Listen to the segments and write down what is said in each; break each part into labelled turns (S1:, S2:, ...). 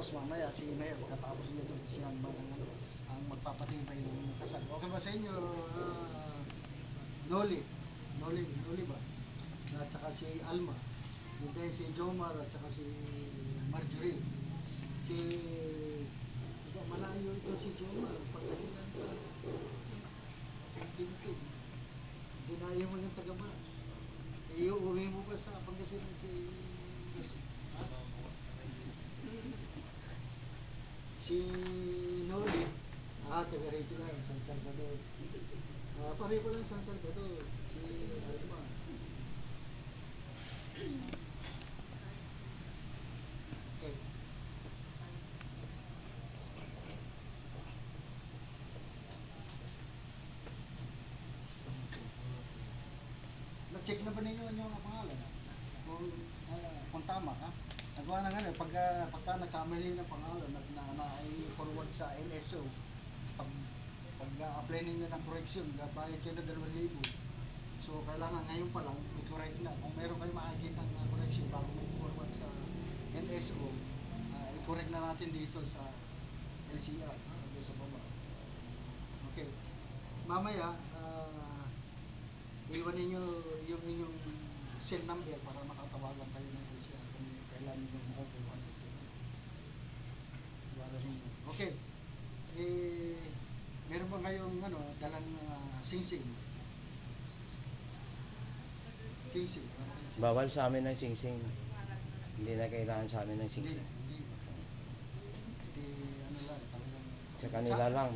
S1: Tapos mamaya si Mayor, pagkatapos niya doon, siya ang magpapatibay ng kasal. Okay ba sa inyo, Noli? Noli ba? At saka si Alma. Hindi si Jomar at saka si Marjorie. Si diba, malayo ito si Jomar. Pagkasinan pa. Si Binti. Dinaya mo yung taga-Bas. Iuwi mo ba sa Pangasinan si si Noli? Taga rito lang, San Salvador. Pare ko lang San Salvador. Si Alma. Okay. Na-check na ba ninyo yung pangalan? Kung tama, ha? Nagawa na nga, pagka nagkamali ng pangalan at na-i-forward sa NSO, pag-apply ninyo ng correction, bayad kayo na 2,000. So, kailangan ngayon pa lang, i-correct na. Kung meron kayo makikita ng correction bago mag-forward sa NSO, i-correct na natin dito sa LCR, doon sa baba. Okay. Mamaya, iwan ninyo yung inyong cell number para makatawagan kayo ng LCR kung kailan ninyo makukuha ito. Iwan ninyo. Okay. Meron ba kayong dalang sing-sing? Sing-sing.
S2: Bawal sa amin ng sing-sing. Hindi na kailangan sa amin ng sing-sing.
S1: Hindi, lang, talagang...
S2: Sa kanila lang.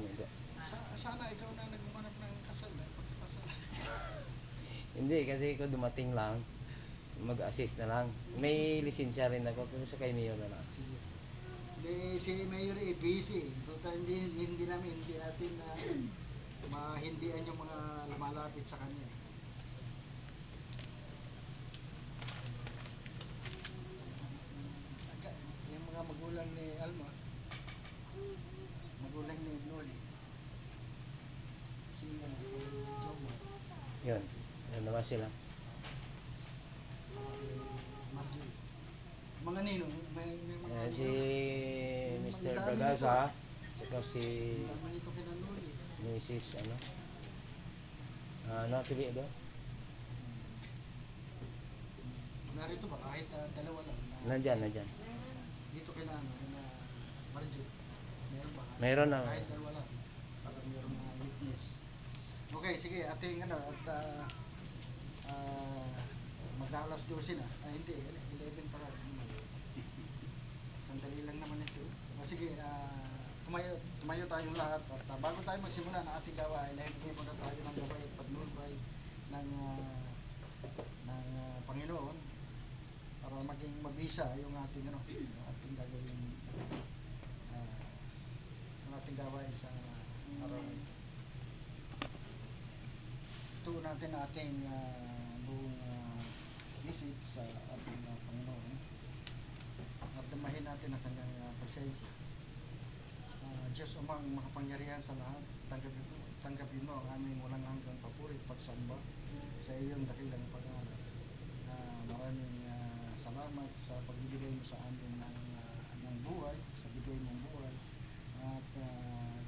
S1: Sana ikaw na nagmanap ng kasal, pagkakasal.
S2: Hindi, kasi ko dumating lang. Mag-assist na lang. May lisensya rin ako, pero sa kay Mayor na lang.
S1: Sige. Si Mayor busy. Hindi natin mahindihan yung mga lumalapit sa kanya. Yung mga magulang ni Alma, magulang ni Noli, si Jomo,
S2: Yun. Yun naman sila.
S1: Marjorie. Mga ninong, may mga
S2: Si Mr. Bagasa, saka si
S1: ito kina Noli.
S2: Mrs. pili doon?
S1: Narito ba? Kahit dalawa lang.
S2: Nandyan.
S1: Dito kina Marjorie. Meron ba?
S2: Meron na.
S1: Kahit dalawa lang. Para meron mga witness. Okay, sige. Ating mag-alas 12 na. Hindi. 11 para. Sandali lang naman ito. Sige, tumayo tayong lahat. At bago tayo magsimula ng ating gawain, hingin muna tayo ng gabay at pagnulbay ng Panginoon para maging mabisa yung ating gagawin ang ating gawain sa araw na ito. Tuon natin ating buong isip sa ating Panginoon at damahin natin ang kanyang presensya. Diyos Amang makapangyarihan sa lahat, tanggapin mo ang aming walang hanggang papuri at pagsamba sa iyong dakilang pangalan. Maraming salamat sa pagbibigay mo sa amin ng buhay, sa bigay mong buhay. At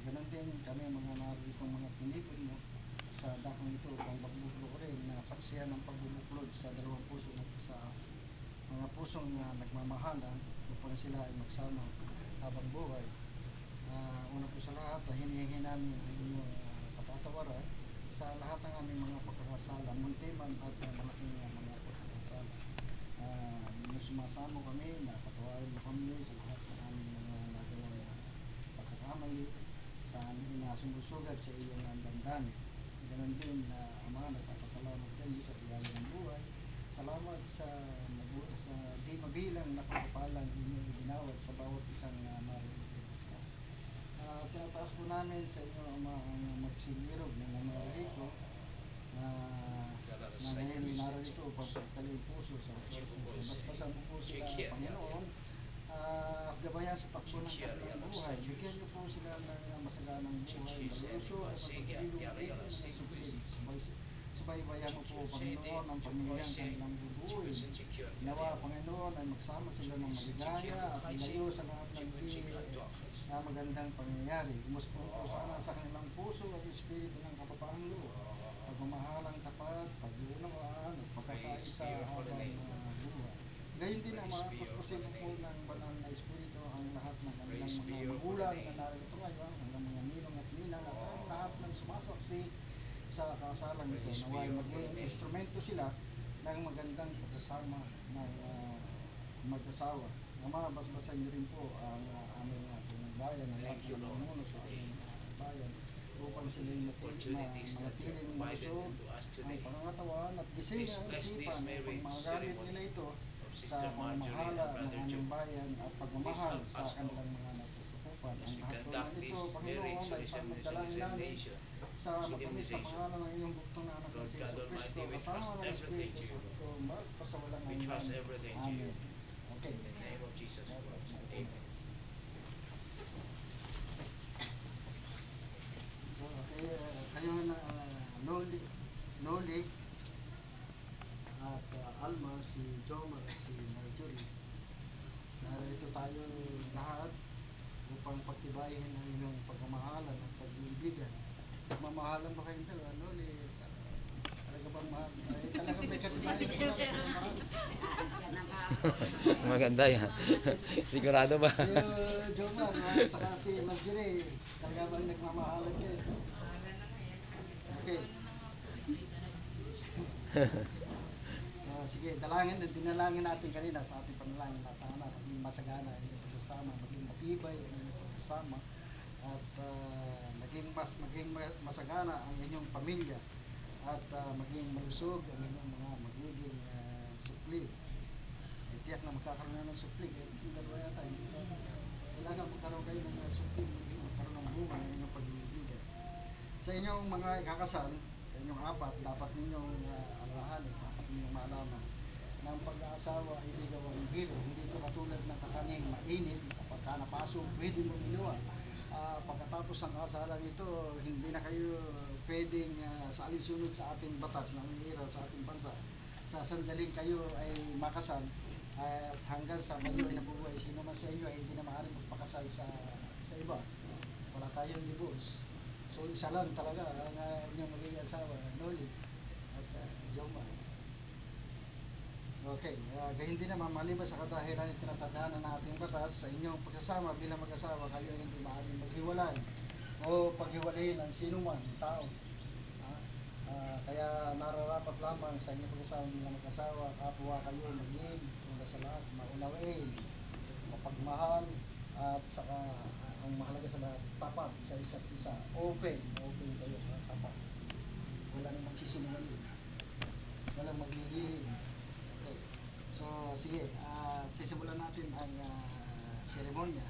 S1: ganoon din kami mga naritong mga pinipin mo sa dakong ito upang magbuklod rin na saksiyan ng pagbubuklod sa dalawang puso sa mga pusong nagmamahalan upang sila ay magsama habang buhay. Una po sa lahat, hinihingi namin ang inyong kapatawaran sa lahat ng aming mga pagkakasala, muntiman at malaking mga pagkakasala. Sumasamo kami na patawarin mo kami sa lahat ng aming mga nagawang pagkakamali sa aming sumusugat sa iyong damdamin. Ganon din Ama, nagpapasalamat kami sa biyaya ng buhay. Salamat sa di mabilang na pagpapalang inyong iginawad sa bawat isang narito. Tinataas po namin sa inyo, Ama, ang magsilirog ng mga rito na ngayon narito upang pagkaling puso sa basbasan po sila, Panginoon, gabayan sa takbo ng kanilang buhay. Bigyan niyo po sila ng masaganang buhay, malusog at mapagpilong ng sublin. Subaybayan mo po, Panginoon, ang pamilyang kanilang bubuhay. Nawa, Panginoon, ay magsama sila ng maligaya at ilayo sa lahat ng di magandang pangyayari. Imuspon po sana sa kanilang puso ang espiritu ng kapapahang loob, pagmamahalang tapat, pag-uunawaan at pagkakaisa habang buhay. Gayon din ang mapuspusin po ng banal na espiritu ang lahat ng kanilang mga magulang na narito ngayon, hanggang mga ninong at ninang at ang lahat ng sumasaksi sa kasalang ito. Naway maging instrumento sila ng magandang pagkasama ng mag-asawa. Ama, basbasan niyo rin po ang aming bayan, ang lahat ng namumuno sa aming bayan, upang sila'y manatiling malusog ang pangangatawan at gising ang isipan upang magagamit nila ito sa pamamahala ng aming bayan at pagmamahal sa kanilang mga nasusukupan. Ang lahat po ng ito, Panginoon, ay isang magdalangin namin sa matamis na pangalan ng inyong buktong na anak na si Jesu Cristo, kasama ng Espiritu Santo, magpasawalang hanggan. Amen. Okay.
S2: In the name of Jesus Christ. Amen.
S1: Okay, kayo na Noli at Alma, si Jomar at si Marjorie. Narito tayo lahat upang pagtibayin ang inyong pagmamahalan at pag-iibigan. Mamahalan ba kayong dalawa, Noli? Talaga bang mahal? Talaga may katibayan na pagmamahal?
S2: Maganda yan. Sigurado ba?
S1: Si Jomar at saka si Marjorie, talaga bang nagmamahalan kayo? Okay. Sige, dinalangin natin kanina sa ating panalangin na sana maging masagana ang inyong pagsasama, maging matibay ang inyong pagsasama, at maging masagana ang inyong pamilya, at maging malusog ang inyong mga magiging supli. Tiyak na magkakaroon na ng supli, kaya yung dalawa yata, kailangan magkaroon kayo ng supli, magkaroon ng bunga ng inyong pag-iibigan. Sa inyong mga ikakasal, sa inyong apat, dapat ninyong alalahanin, dapat ninyong malaman na ang pag-aasawa ay hindi gawang biro. Hindi ito katulad ng kakaning mainit, kapag ka napasok, pwede mo ginawa. Pagkatapos ng kasalang ito, hindi na kayo pwedeng sa alinsunod sa ating batas na nangyayari sa ating bansa. Sa sandaling kayo ay makasal, at hanggang sa kayo ay nabubuhay, sino man sa inyo ay hindi na maaaring magpakasal sa iba. Wala tayong divorce. So isa lang talaga ang inyong magiging asawa, Noli at Jomar. Okay, gayon din naman, maliban sa kadahilan at tinatadhana ng ating batas, sa inyong pagsasama bilang mag-asawa, kayo ay hindi maaaring maghiwalay o paghiwalayin ng sinuman tao. Kaya nararapat lamang sa inyong pagsasama bilang mag-asawa, kapwa kayo maging una sa lahat, maunawain, mapagmahal, at saka ang mahalaga sa lahat, tapat sa isa't isa. Open kayo, tapat. Wala nang magsisinungaling, walang maglilihim. Okay. So sige, sisimulan natin ang seremonya.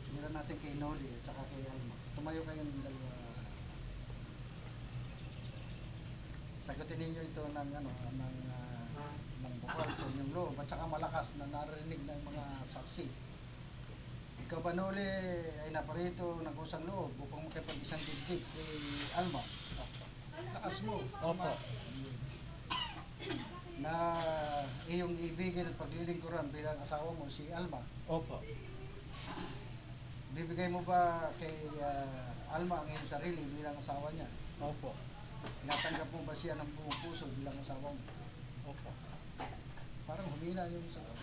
S1: Simulan natin kay Noli at saka kay Alma. Tumayo kayong dalawa. Sagutin ninyo ito ng bukal sa inyong loob at saka malakas na narinig ng mga saksi. Ikaw ba, Noli, ay naparito ng kusang loob upang makipag-isang dibdib kay Alma? Lakas mo.
S3: Opo.
S1: Na iyong ibigin at paglilingkuran bilang asawa mo si Alma.
S3: Opo.
S1: Bibigay mo ba kay Alma ang iyong sarili bilang asawa niya?
S3: Opo.
S1: Tinatanggap mo ba siya ng buong puso bilang asawa mo?
S3: Opo.
S1: Parang humina yung sagot.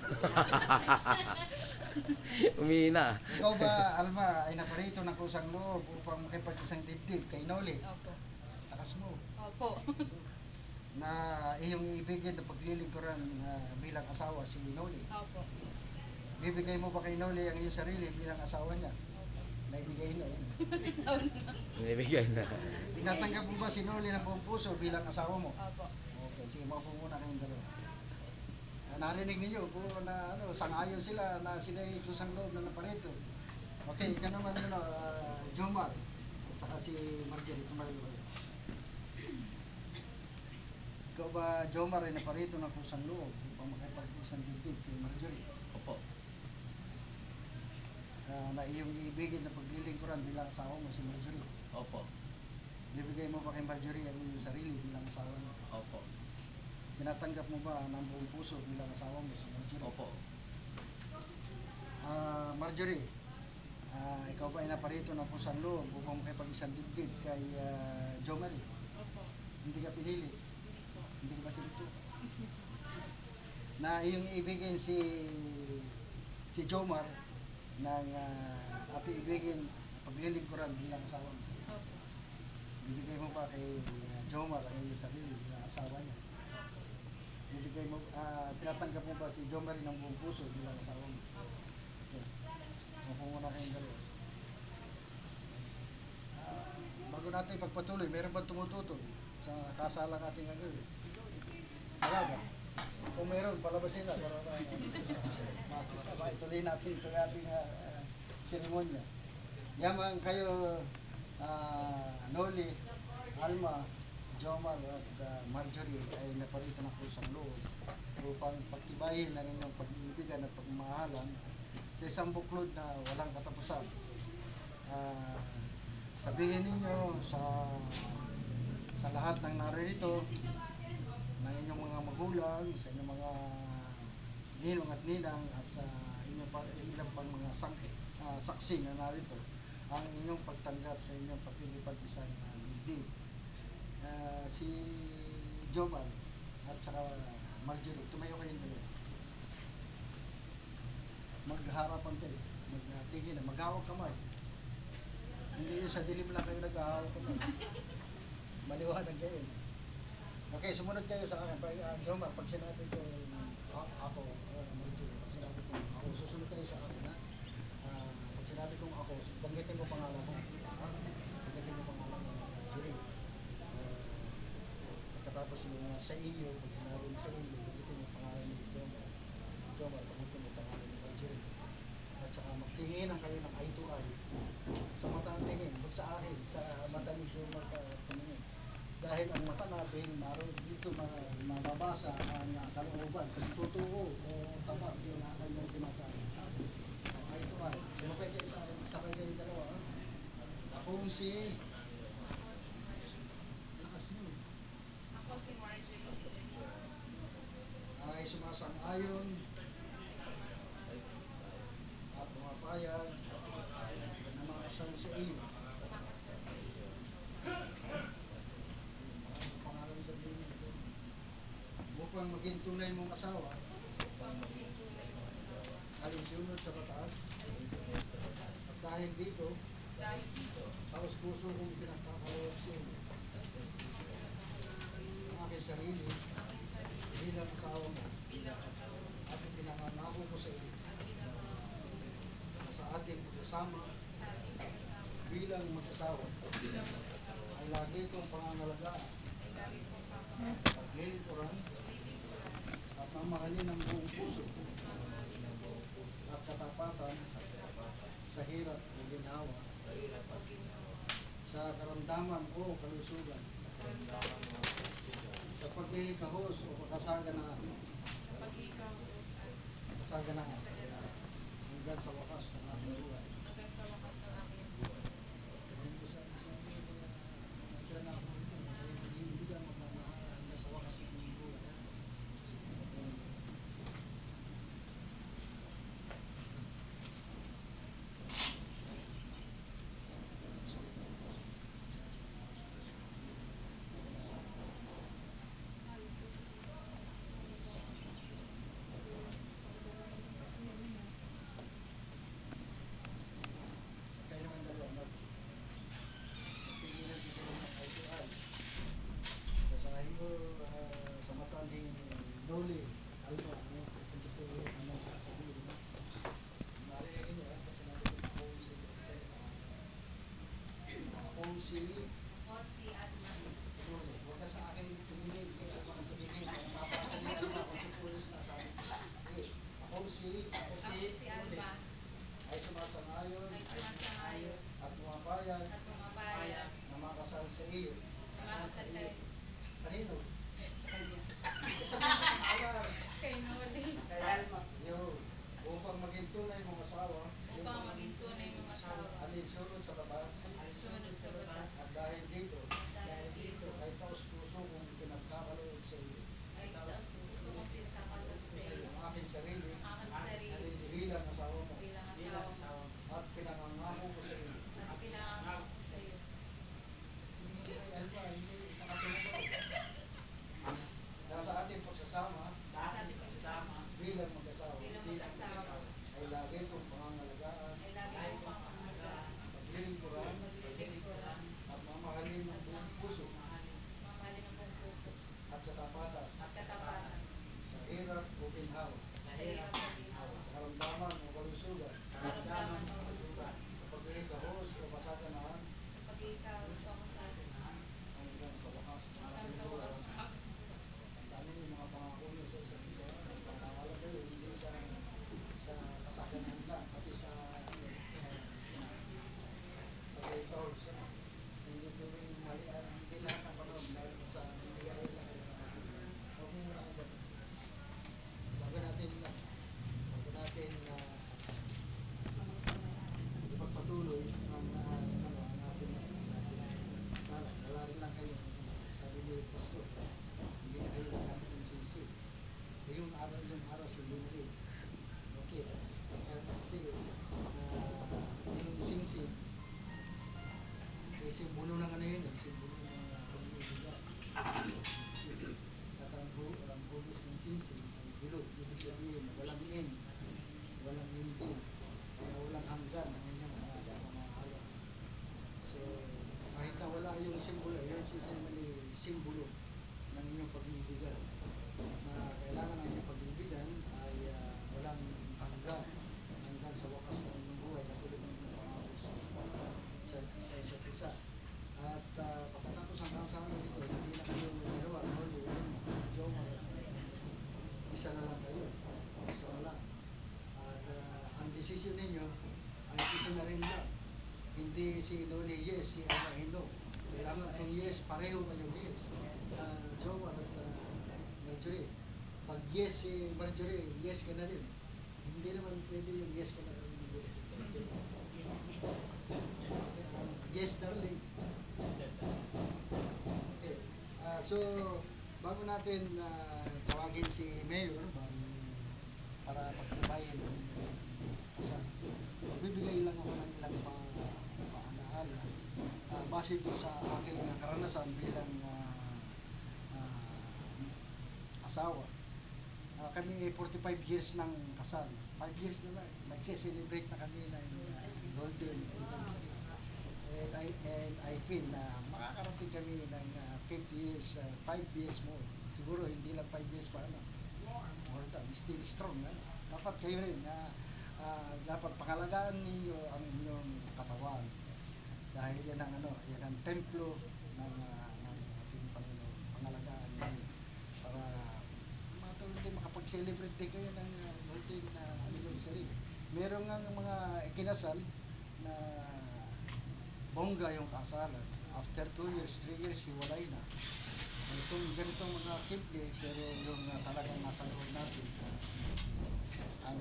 S2: Umihina.
S1: Ikaw ba, Alma, ay naparito ng kusang loob upang makipag-isang dibdib kay Noli?
S4: Opo.
S1: Takas mo.
S4: Opo.
S1: Na iyong ibigin na paglilingkuran bilang asawa si Noli.
S4: Opo.
S1: Bibigay mo ba kay Noli ang iyong sarili bilang asawa niya?
S4: Opo.
S1: Naibigay na yun.
S2: Nibigay na.
S1: Tinatanggap mo ba si Noli ng buong puso bilang asawa mo?
S4: Opo.
S1: Okay, sige, maupo muna kayong dalawa. Narinig niyo kung sangayon sila na sila ay kusang loob na naparito. Okay, ikaw naman Jomar at saka si Marjorie, tumayo. Ikaw ba, Jomar, ay naparito ng kusang loob upang makipag-isang dibdib kay Marjorie?
S3: Opo.
S1: Na iyong ibigin na paglilingkuran bilang asawa mo si Marjorie?
S3: Opo.
S1: Bibigay mo ba kay Marjorie ang iyong sarili bilang asawa mo?
S3: Opo.
S1: Tinatanggap mo ba ng buong puso bilang asawa mo si Marjorie?
S3: Opo.
S1: Marjorie, ikaw ba ay naparito ng pusang loob upang makipag-isang dibdib kay Jo Marie?
S3: Opo.
S1: Hindi ka pinili?
S3: Hindi po.
S1: Hindi ka ba tinuto? Na iyong ibigin si Jomar ng at ibigin paglilingkuran bilang asawa mo.
S3: Opo.
S1: Bibigay mo ba kay Jomar ang iyong sarili bilang asawa niya?
S3: Opo.
S1: Bibigay mo, tinatanggap mo ba si Jomar ng buong puso bilang asawa mo?
S3: Opo.
S1: Okay. Upo muna kayong dalawa. Bago natin pagpatuloy, meron ba tumututol sa kasalang ating gagawin? Wala ba? Kung meron, palabasin na para maituloy natin itong ating seremonya. Yaman kayo, Noli, Alma, Jomar at Marjorie ay naparito ng kusang loob upang pagtibayin ang inyong pag-iibigan at pagmamahalan sa isang buklod na walang katapusan. Sabihin ninyo sa lahat ng naririto, ng inyong mga magulang, sa inyong mga ninong at ninang, at sa inyong ilang pang mga saksi na narito, ang inyong pagtanggap sa inyong pakikipag-isang dibdib. Si Jomar at saka Marjorie, tumayo kayong dalawa. Magharapan kayo, magtingin na, maghawak kamay. Hindi yun sa dilim lang kayo naghahawak kamay. Maliwanag kayo. Okay, sumunod kayo sa akin. Jomar, pag sinabi ko ako, Marjorie, pag sinabi ko ako, susunod kayo sa akin, ha? Pag sinabi kong ako, banggitin mo pangalan mo. Banggitin mo pangalan mo, Marjorie. Pagkatapos yung sa iyo, pag sinabi sa iyo, banggitin mo pangalan ni Jomar. Jomar, banggitin mo pangalan ni Marjorie. At saka magtinginan kayo ng eye to eye. Sa mata ang tingin, huwag sa akin, sa mata ni Jomar tumingin. Dahil ang mata natin, naroon dito mababasa ang kalooban, kung totoo o tama yung kanyang sinasabi. Eye to eye. Sumapay kayo sa akin, sakay kayo dalawa. Ako si... Lakas mo.
S3: Ako si Marjorie.
S1: Ay sumasang-ayon at pumapayag na makasal sa iyo.
S3: Makasal sa iyo.
S1: Pangalan sa iyo upang maging tunay mong asawa,
S3: Upang maging tunay mong asawa.
S1: alinsunod sa batas,
S3: Alinsunod sa batas.
S1: at dahil dito,
S3: Dahil dito,
S1: taos puso kong pinagkakaloob sa iyo ang aking sarili
S3: aking sarili
S1: bilang asawa mo
S3: bilang asawa
S1: at pinangangako ko sa iyo
S3: at pinapangako sa iyo
S1: na sa ating pagkasama
S3: sa ating kasama
S1: bilang mag-asawa
S3: bilang mag-asawa
S1: ay lagi kong pangangalagaan,
S3: ay lagi kong papahalin,
S1: paglilingkuran
S3: lilingkuran,
S1: at mamahalin ng buong puso
S3: mamahalin ng buong puso
S1: at katapatan
S3: at katapatan
S1: sa hirap o ginhawa,
S3: sa hirap o ginhawa,
S1: sa karamdaman o kalusugan,
S3: sa karamdaman o kalusugan,
S1: sa paghihikahos o pagkasaganaan,
S3: sa paghihikahos at
S1: kasaganaan,
S3: kasaganaan,
S1: hanggang sa wakas ng aking buhay.
S3: hanggang sa wakas ng aking buhay.
S1: Tingin ko sa isang kaya na ako ito, sa hindi magmamahal hanggang sa wakas ng aking buhay. Kayo naman dalawa, magtigilan dito ng eye to eye. Basahin mo sa mata ni Dolly, Alma, kung totoo ang sasabihin mo. Narinig niyo, pag sinabi ko ako si
S4: O si Alma.
S1: huwag ka sa akin tumingin, kaya Alma ang tumingin, mapasa ni Alma kung totoo yung sinasabi ko. Okay, ako si
S4: Ako si Alma
S1: ay sumasang-ayon
S4: ay sumasangayon
S1: at pumapayag
S4: at pumapayag
S1: na makasal sa iyo.
S4: na makasal kay
S1: Kanino?
S4: sa kanya.
S1: Sabihin mo sa alam.
S4: Kay Noli.
S1: Kay Alma. Yun. Upang maging tunay mong asawa.
S4: Upang maging tunay mong asawa.
S1: Alinsunod sa batas.
S4: Sunod sa batas.
S1: At dahil dito,
S4: Dahil dito
S1: ay taos puso kong pinagkakaloob sa iyo.
S4: ay taos puso kong pinagkakaloob sa iyo.
S1: Ang aking sarili
S4: Ang aking sarili
S1: bilang asawa mo.
S4: bilang asawa mo
S1: lang, pati sa pag-ito, hindi tuwing mali, hindi lahat ng panahon, dahil sa bigay lang kayo ng mga huwag mo muna agad. Bago natin ipagpatuloy ang ating kasala. Wala rin lang kayo, sabi ni Pastor, hindi na kayo nagkamit ng sisi. Yung araw si Linry. Okay. Kasi yung sisi, simbolo ng ano yun, simbolo ng pag-iibigan. At ang hugis ng sisi ay bilog. Ibig sabihin, walang in, walang hindi, kaya walang hanggan ang inyong pamamahala. So, kahit na wala yung simbolo, yan simbolo ng inyong pag-iibigan. Na kailangan ng inyong pag-iibigan ay walang hanggan sa wakas ng inyong buhay, katulad ng inyong pangako sa isa't isa. At pagkatapos ang kasama nito, hindi na kayo dalawa, only isa na lang kayo, isa na lang. At ang desisyon ninyo ay isa na rin lang. Hindi si Loli yes, si Ama no. Kailangan kung yes, pareho kayong yes. Jowa at Marjorie. Pag yes si Marjorie, yes ka na rin. Hindi naman pwede yung yes ka na rin, yes ka na rin. Yes darling. Okay. So, bago natin tawagin si Mayor para pagtabayin ang kasal, magbibigay lang ako ng ilang paalaala base ito sa aking karanasan bilang asawa. Kami 45 years ng kasal. 5 years na lang. Nagse-celebrate na kami ng golden anniversary. And I feel na makakarating kami ng 50 years, 5 years more. Siguro hindi lang 5 years pa, more than, still strong. Dapat kayo rin dapat pangalagaan ninyo ang inyong katawan. Dahil yan ang templo ng ating Panginoon. Pangalagaan ninyo para matuloy din makapag-celebrate din kayo ng golden anniversary. Meron nga mga ikinasal na bongga yung kasalan. After 2 years, 3 years, hiwalay na. Itong ganitong mga simple, pero yung talagang nasa loob natin, ang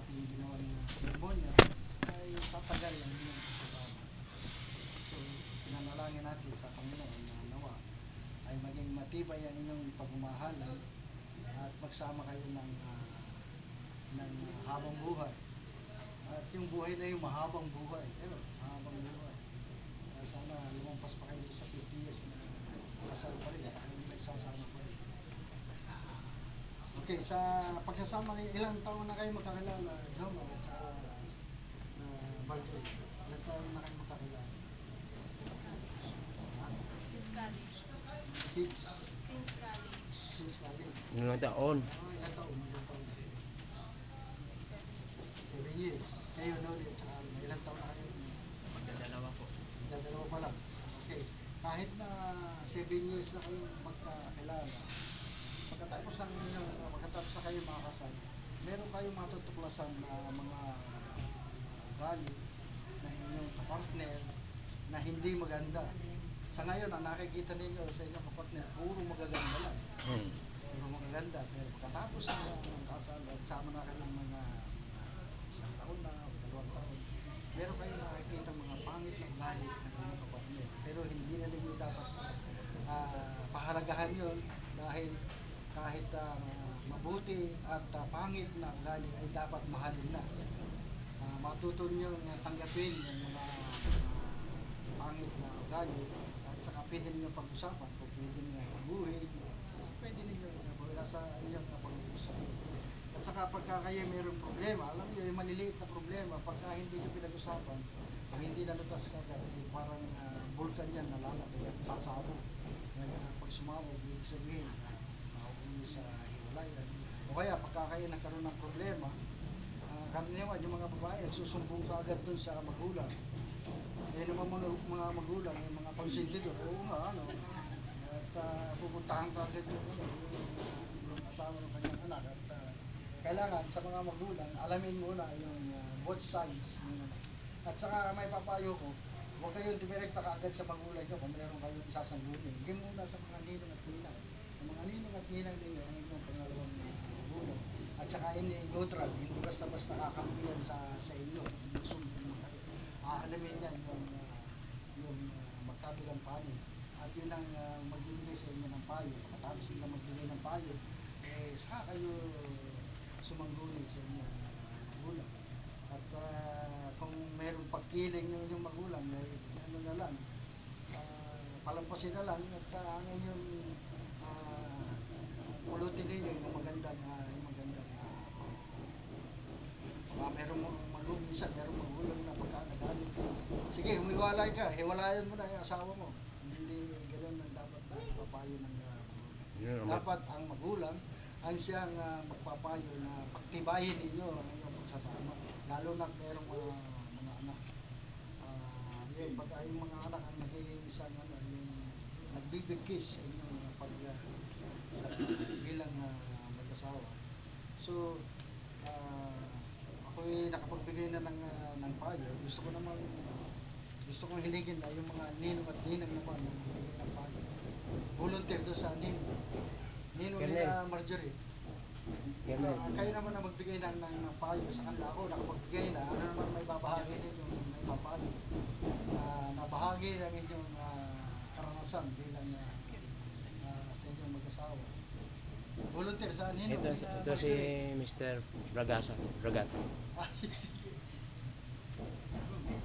S1: ating ginawang sermonya ay tatagal ang inyong kasama. So, pinanalangin natin sa Panginoon na nawa ay maging matibay ang inyong pagmamahalan at magsama kayo ng habang buhay. At yung buhay na yung mahabang buhay. Mahabang buhay. Sana lumampas pa kayo sa 50 years na kasal pa rin. Hindi nagsasama pa rin. Okay, sa pagsasama kayo, ilang taon na kayo magkakilala? Joma at saka Marjorie. Ilang taon na kayo magkakilala?
S3: Since college.
S1: 6.
S3: Since college.
S1: Since college.
S2: Ilang taon?
S1: Ilang taon? 7 years. Kayo, Loli, at saka ilang taon na kayo?
S2: Magdadalawa po.
S1: Magdadalawa pa lang. Okay. Kahit na 7 years na kayo magkakilala, pagkatapos na kayo makakasal, meron kayong matutuklasan na mga ugali ng inyong kapartner na hindi maganda. Sa ngayon, ang nakikita ninyo sa inyong kapartner, puro magaganda lang. Puro magaganda. Pero pagkatapos ng kasal, sama na kayong mga isang taon na o 2 taon, meron kayong nakikita mga pangit na ugali ng inyong kapartner. Pero hindi na ninyo dapat pahalagahan yun dahil kahit mabuti at pangit na ugali ay dapat mahalin na. Matuto nyo tanggapin yung mga pangit na ugali at saka pwede ninyo pag-usapan kung pwede nyo buhay, pwede ninyo sa inyong pag-uusap. At saka pagka kayo mayroong problema, alam nyo, yung maliliit na problema, pagka hindi nyo pinag-usapan, kung hindi nalutas ka, parang vulkan yan, nalalaki at sasabog. Pag sumabog, ibig sabihin, mauuwi sa hiwalayan. O kaya, pagka kayo nagkaroon ng problema, karaniwan, yung mga babae, nagsusumbong ka agad dun sa magulang. Eh naman mga magulang, yung mga konsentidor, oo nga, at pupuntahan ka agad yung asawa ng kanyang anak. At kailangan sa mga magulang, alamin muna yung both sides. At saka may papayo ko, huwag kayong dumirekta kaagad sa magulang nyo kung meron kayong isasangguni. Hindi muna sa mga ninong at ninang. Ang mga ninong at ninang ninyo ang inyong pangalawang magulang. At saka ini neutral, hindi basta-basta kakampihan sa inyo. Hindi sumbong mo kayo. Aalamin yan yung magkabilang panig. At yun ang magbibigay sa inyo ng payo. Pagkatapos sila magbigay ng payo, saka kayo sumangguni sa inyong magulang. At kung meron pagkiling yung magulang, ano na lang, palampasin na lang at ang inyong pulutin ninyo yung magandang meron isa, meron magulang na pagkakagalit. Sige, humiwalay ka, hiwalayan mo na yung asawa mo. Hindi ganoon ang dapat na papayo ng magulang. Dapat ang magulang ang siyang magpapayo na pagtibayin ninyo ang inyong pagsasama. Lalo na merong mga anak. Yung mga anak ang naging isang yung nagbibigkis sa inyong bilang mag-asawa. So, ako'y nakapagbigay na ng payo. Gusto kong hinigin na yung mga ninong at ninang naman nagbibigay ng payo. Volunteer doon sa ninong nila Marjorie. Kayo naman na magbigay ng payo sa kanila. Ako nakapagbigay na, ano naman may babahagi ninyong may papayo. Nabahagi ng inyong karanasan bilang sa inyong mag-asawa. Volunteer sa ninong.
S2: Ito si Mr. Bragata.
S1: Ay, sige.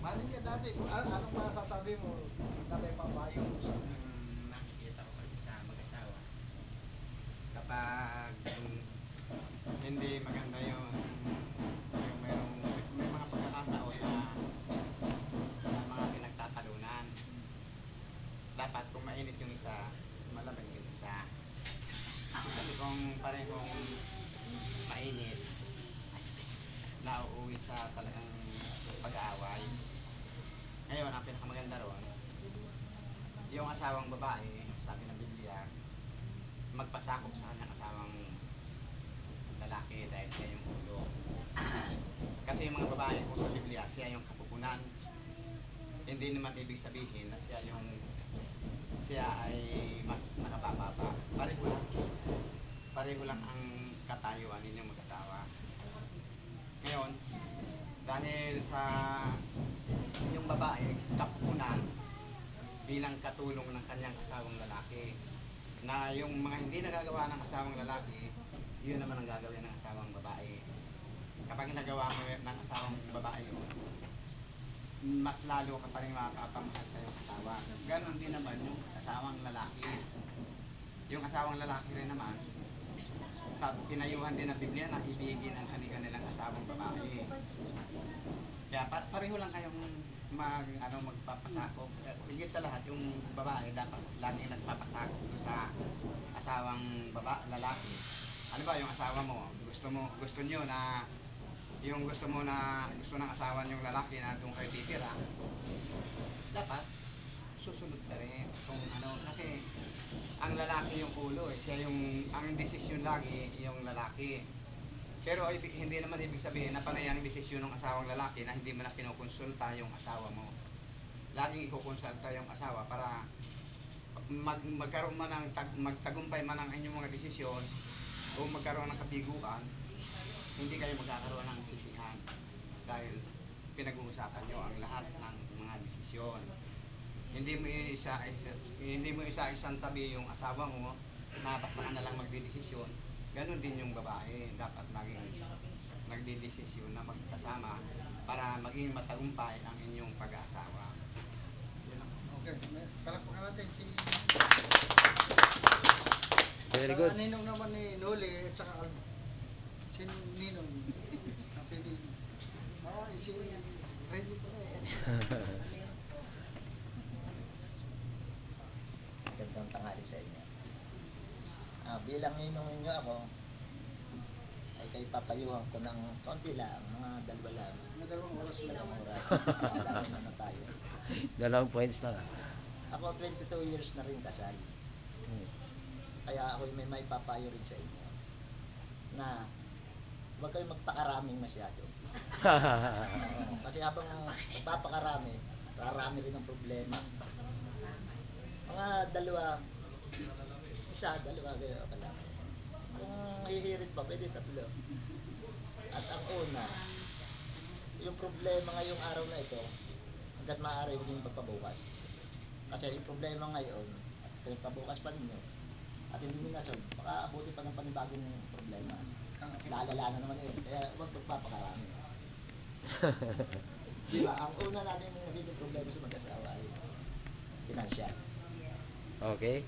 S1: Maling ka dati. Anong masasabi mo na may papayo mo sa
S5: Nakikita ko kasi sa mag-asawa, kapag hindi maganda yung may mga pagkakataon na mga pinagtatalunan, dapat kung mainit yung isa, malamig yung isa. Kasi kung parehong mainit, nauuwi sa talagang pag-aaway. Ngayon, ang pinakamaganda ron, yung asawang babae, sabi ng Biblia, magpasakop sa kanyang asawang lalaki dahil siya yung ulo. Kasi yung mga babae kung sa Biblia, siya yung kapupunan. Hindi naman ibig sabihin na siya ay mas nakabababa. Pareho lang ang katayuan ninyong mag-asawa. Ngayon, dahil sa yung babae, kapupunan bilang katulong ng kanyang asawang lalaki, na yung mga hindi nagagawa ng asawang lalaki, yun naman ang gagawin ng asawang babae. Kapag ginagawa mo ng asawang babae yun, mas lalo ka pa rin makakapamahal sa iyong asawa. Ganon din naman yung asawang lalaki. Yung asawang lalaki rin naman, sa pinayuhan din ng Biblia na ibigin ang kanilang asawang babae. Kaya pareho lang kayong magpapasakop. Higit sa lahat, yung babae dapat laging nagpapasakop sa asawang lalaki. Ano ba yung asawa mo? Gusto niyo na yung gusto ng asawa niyong lalaki na doon kayo titira, dapat susunod ka rin kung kasi ang lalaki yung ulo ang desisyon lagi yung lalaki. Pero hindi naman ibig sabihin na panay ang desisyon ng asawang lalaki na hindi mo na kinukonsulta yung asawa mo. Laging ikukonsulta yung asawa para magkaroon man magtagumpay man ang inyong mga desisyon o magkaroon ng kabiguan, hindi kayo magkakaroon ng sisihan dahil pinag-uusapan nyo ang lahat ng mga desisyon. Hindi mo isa-isang tabi yung asawa mo na basta ka na lang magdedesisyon. Ganon din yung babae, dapat laging nagdedesisyon na magkasama para maging matagumpay ang inyong pag-aasawa.
S1: Okay, palakpakan natin si
S2: Very good.
S1: sa ninong naman ni Noli at saka Alma. Si ninong pwede si ready pa na
S6: Gandang tanghali sa inyo. Bilang ninong ninyo ako, ay kayo papayuhan ko ng konti lang, mga dalawa lang.
S1: Mga 2 oras lang.
S6: 2 oras. Alam na tayo.
S2: 2 points lang.
S6: Ako 22 years na rin kasal. Kaya ako may papayo rin sa inyo na huwag kayong magpakaraming masyado. Oo, kasi habang magpapakarami, rarami rin ang problema. Mga dalawa, isa, dalawa, gaya ka lang. Kung hihirit pa, pwede tatlo. At ang una, yung problema ngayong araw na ito, hanggat maaari huwag yung pagpabukas. Kasi yung problema ngayon, at pinagpabukas pa ninyo, at hindi nyo nasolve, baka abutin pa ng panibagong problema. Lalala na naman yun, kaya huwag magpapakarami. Diba, ang una natin yung nagiging problema sa mag-asawa ay pinansyal.
S2: Okay?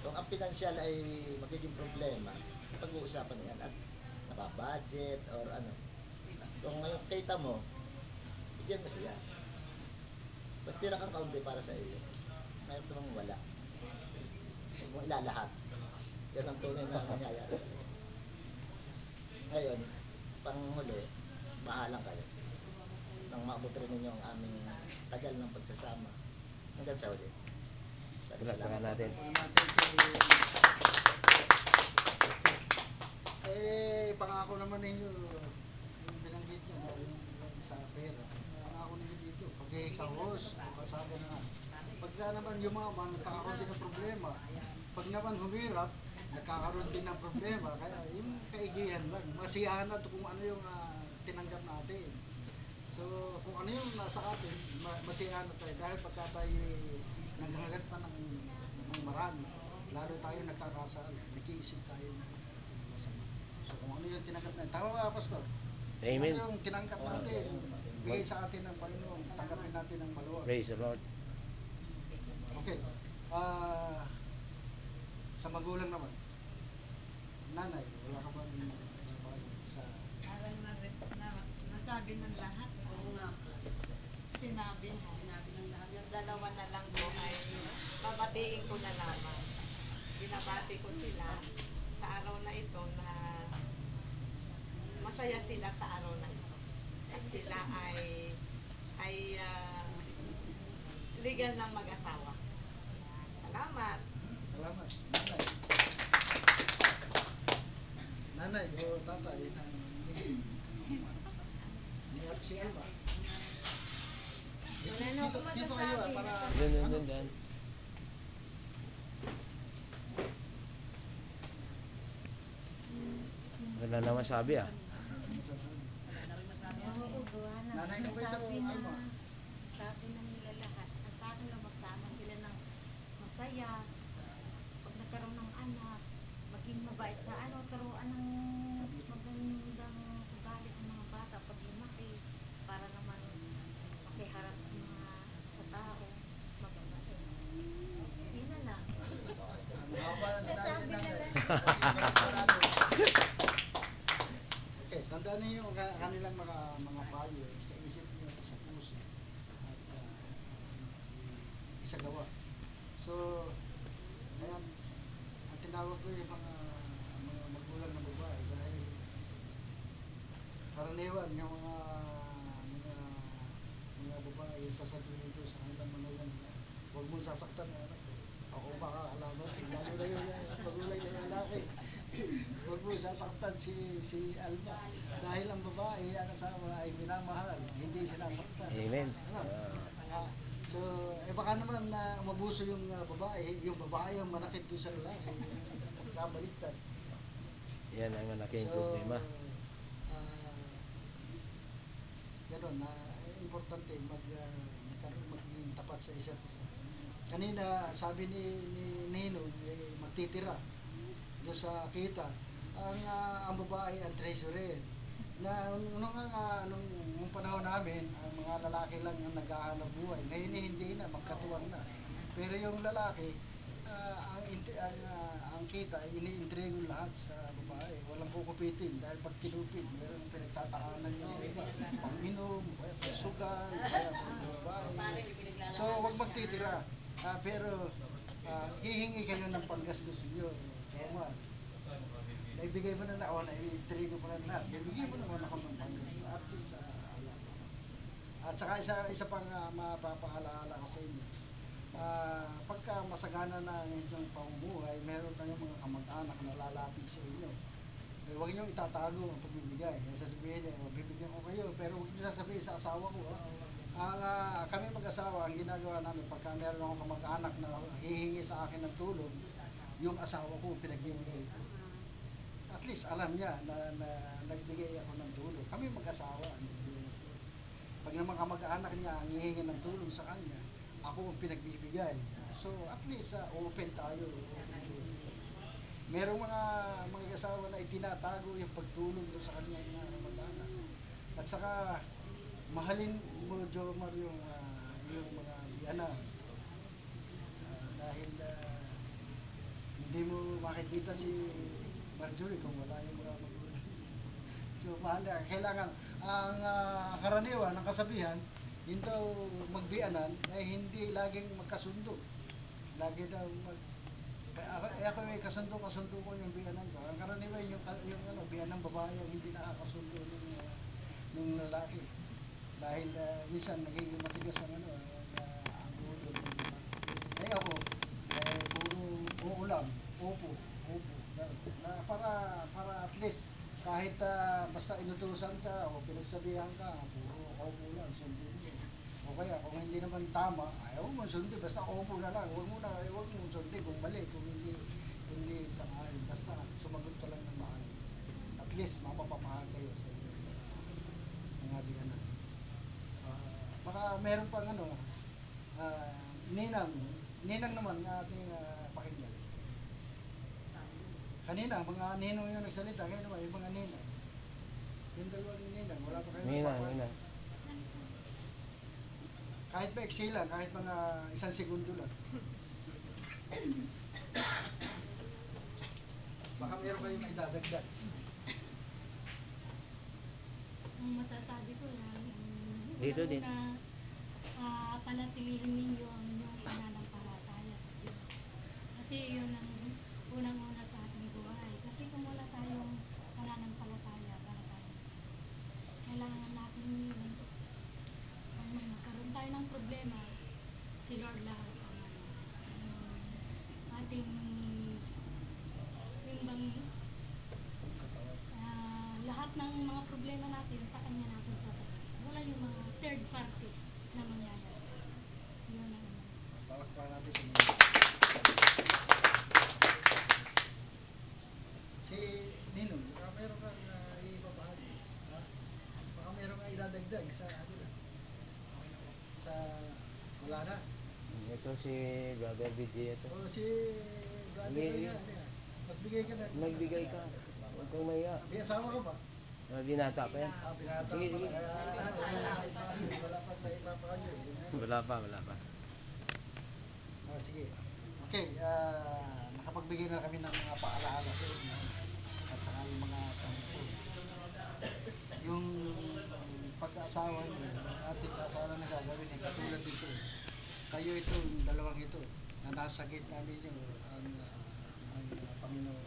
S6: Kung ang pinansyal ay magiging problema, pag-uusapan na yan at nababudget or ano. Kung ngayon kita mo, bigyan mo siya. Ba't tira kang kaunti para sa iyo? Mayroon namang wala. Huwag mong ilalahat. Yan ang tunay na nangyayari. Ngayon, panghuli, bahalang kayo. Nang maabot rin ninyo ang aming tagal ng pagsasama. Hanggang sa huli.
S2: Palakpakan natin.
S1: Pangako naman ninyo, yung binanggit nyo na yung sa pera. Pangako ninyo dito, pag-ikahos, pasagan na. Pagka naman yumaman, nagkakaroon din ng problema. Pag naman humirap, nagkakaroon din ng problema. Kaya yung kaigihan lang, masiyahan at kung ano yung tinanggap natin. So, kung ano yung nasa atin, masiyahan na tayo. Dahil pagka tayo naghangat pa ng marami, lalo tayo nagkakasala, nakiisip tayo na masama. So, kung ano yung tinanggap natin. Tama ba, Pastor?
S2: Amen.
S1: Kung ano yung tinanggap natin, bigay sa atin ng Panginoon, tanggapin natin ng maluwag.
S2: Praise the Lord.
S1: Okay. Sa magulang naman, nanay, wala ka bang sa
S7: Parang nasabi ng lahat. Oo nga. Sinabi ng lahat. Yung dalawa na lang po ay babatiin ko na lamang. Binabati ko sila sa araw na ito na masaya sila sa araw na ito. At sila ay legal ng mag-asawa. Salamat.
S1: salamat. Nanay. Nanay o tatay ni si Alba.
S3: Wala na ako
S1: Dito kayo
S3: masasabi.
S1: para
S2: Dun. Wala na masabi ah.
S1: masasabi.
S3: Oo, gawa na.
S1: Nanay mo ba ito,
S3: Nasabi
S1: Alma?
S3: sabi na nila lahat. Sa akin lang magsama sila ng masaya. Pag nagkaroon ng anak, maging mabait sa turuan ng magandang ugali ng mga bata pag lumaki para naman makiharap sa tao. Magabait. Yun na lang.
S1: Ang haba na
S3: Nasabi na
S1: nanay.
S3: lang.
S1: Okay, tandaan niyo yung kanilang mga payo sa isip niyo, sa puso at isagawa. So, ayan, ang tinawag ko yung mga magulang na babae dahil karaniwan yung mga babae sasabihin ko sa kanilang mga yan, huwag mong sasaktan na anak ko. Ako makakalaban, lalo na yung magulang na lalaki. Huwag mo sasaktan si Alba dahil ang babae, ang asawa ay minamahal, hindi sinasaktan.
S2: Amen.
S1: Ano? So, baka naman na mabuso yung babae ang manakit doon sa lalaki, pagkabaliktad.
S2: Yan ang malaking problema.
S1: Gano'n, importante maging tapat sa isa't isa. Kanina, sabi ni Nino, magtitira doon sa kita. Ang babae ang treasurer. Nung panahon namin, ang mga lalaki lang ang naghahanap buhay. Ngayon hindi na, magkatuwang na. Pero yung lalaki, ang kita, ini-entrego lahat sa babae. Walang kukupitin dahil pag kinupit, meron pinagtataanan yung iba. Pang-inom, kaya pang-sugal, kaya pang-babae. So, huwag magtitira. Pero, hihingi kayo ng panggastos niyo. Tama. Naibigay mo na na-i-intrigo mo na lahat. Ibigay mo naman ako ng panggastos. At least, alam mo. At saka isa pang mapapaalala ko sa inyo. Pagka masagana na ang inyong pamumuhay, meron kayong mga kamag-anak na lalapit sa inyo. huwag niyong itatago ang pagbibigay. Sasabihin bibigyan ko kayo, pero huwag niyo sasabihin sa asawa ko. Kami mag-asawa, ang ginagawa namin, pagka meron akong kamag-anak na hihingi sa akin ng tulong, yung asawa ko pinagbibigay ko. At least alam niya na nagbigay ako ng tulong. Kami mag-asawa ang nagbigay ng tulong. Pag naman kamag-anak niya ang hihingi ng tulong sa kanya, ako ang pinagbibigay. So at least open tayo. Merong mga asawa na itinatago yung pagtulong doon sa kanyang kamag-anak. At saka mahalin mo, Jomar, yung mga biyanan. Dahil hindi mo makikita si Marjorie kung wala yung mga magulang. So mahal, kailangan ang karaniwan ng kasabihan, yun daw magbianan ay hindi laging magkasundo. Lagi daw ako may kasundo ko yung bianan ko. Ang karaniwan yung bianan babae ang hindi nakakasundo ng lalaki. Dahil minsan nagiging matigas ang ang ulo. Ako puro ulam, opo. Para at least kahit basta inutusan ka o pinagsabihan ka, puro opo lang, sundin mo. O kaya kung hindi naman tama, ayaw mo sundin, basta opo na lang. Huwag mo sundin kung mali, kung hindi sa akin. Basta sumagot ka lang ng maayos. At least mapapamahal kayo sa inyo mga biyanan. Baka meron pang ninang naman ng ating pakinggan. Kanina, mga ninong yung nagsalita, kayo naman, yung mga ninang. Yung dalawang ninang, wala pa kayo
S2: Ninang.
S1: Kahit ba iksi lang, kahit mga 1 segundo lang. Baka meron kayo na idadagdag.
S8: Ang masasabi ko lang,
S2: Dito.
S8: panatilihin ninyo ang inyong pananampalataya sa Diyos. Kasi yun ang unang-una sa ating buhay. Kasi kung wala tayong pananampalataya, kailangan natin yun. Kung magkaroon tayo ng problema, si Lord lahat ang ating lahat ng mga problema natin sa Kanya natin sasabihin. Wala yung mga third party na mangyayari. Yun ang
S1: Palakpakan natin sa mga. Si Ninong, baka meron kang ibabahagi. Baka meron kang idadagdag sa wala na.
S2: Ito si Brother BJ ito.
S1: O si brother ko yan. Magbigay ka na.
S2: Magbigay ka. Huwag kang maya.
S1: May asawa ka ba?
S2: Binata pa yan.
S1: Binata
S2: Sige,
S1: pa.
S2: sige.
S1: Wala pa sa ipapakayo.
S2: Wala pa.
S1: Sige. Okay, nakapagbigay na kami ng mga paalaala sa inyo at saka yung mga sampo. Yung pag-aasawa nyo, ating asawa na gagawin ay katulad dito. Kayo ito, yung dalawang ito, na nasa gitna ninyo ang Panginoon.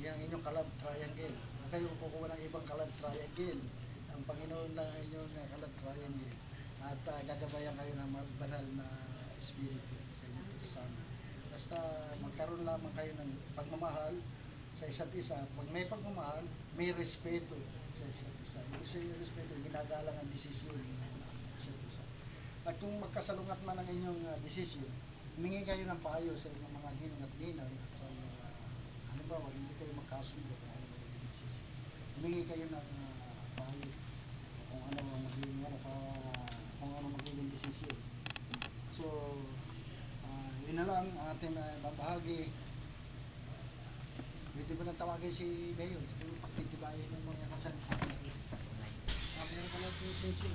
S1: Ayan ang inyong kalab triangle. Huwag kayo kukuha ng ibang kalab triangle. Ang Panginoon na inyong kalab triangle. At gagabayan kayo ng banal na espiritu sa inyong kasama. Basta magkaroon lamang kayo ng pagmamahal sa isa't isa. Pag may pagmamahal, may respeto sa isa't isa. Yung respeto, ginagalang ang desisyon ng isa't isa. At kung magkasalungat man ang inyong desisyon, humingi kayo ng payo sa inyong mga ninong at ninang sa inyong, halimbawa, hindi kayo magkasundo kung ano magiging desisyon. Humingi kayo ng payo kung ano magiging desisyon. So, yun na lang ang ating babahagi. Pwede ba nang tawagin si Mayor? Sabi mo, pagtitibayin ng mga kasalita. Meron ka lang yung sensing.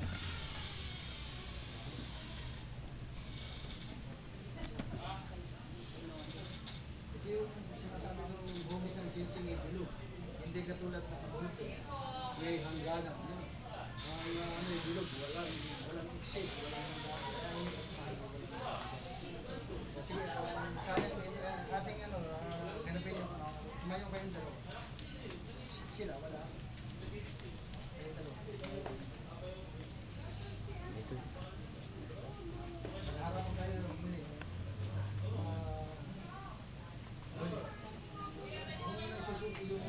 S1: Ito yung sinasabi ng bumis ng sensing itulo. Hindi katulad na kabuto. May hangganan. Ang bilog, walang exit, walang hangganan. Kasi sa ating ganapin yung tumayo kayong dalawa. Sila, wala. Kayong dalawa.
S2: Ito.
S1: Harap kayo muli. Muli. Kung susunod yung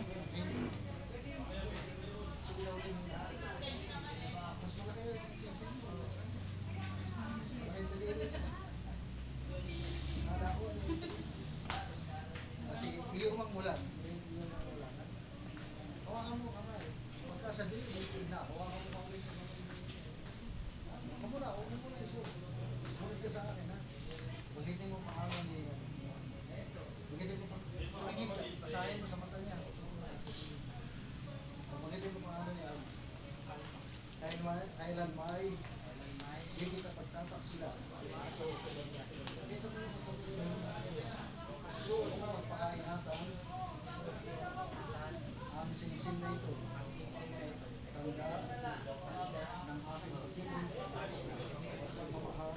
S1: kailan may hindi kita pagtataksilan. Suot mo ang pakaingatan ang singsing na ito. Tanda ng aking pagiging pagmamahal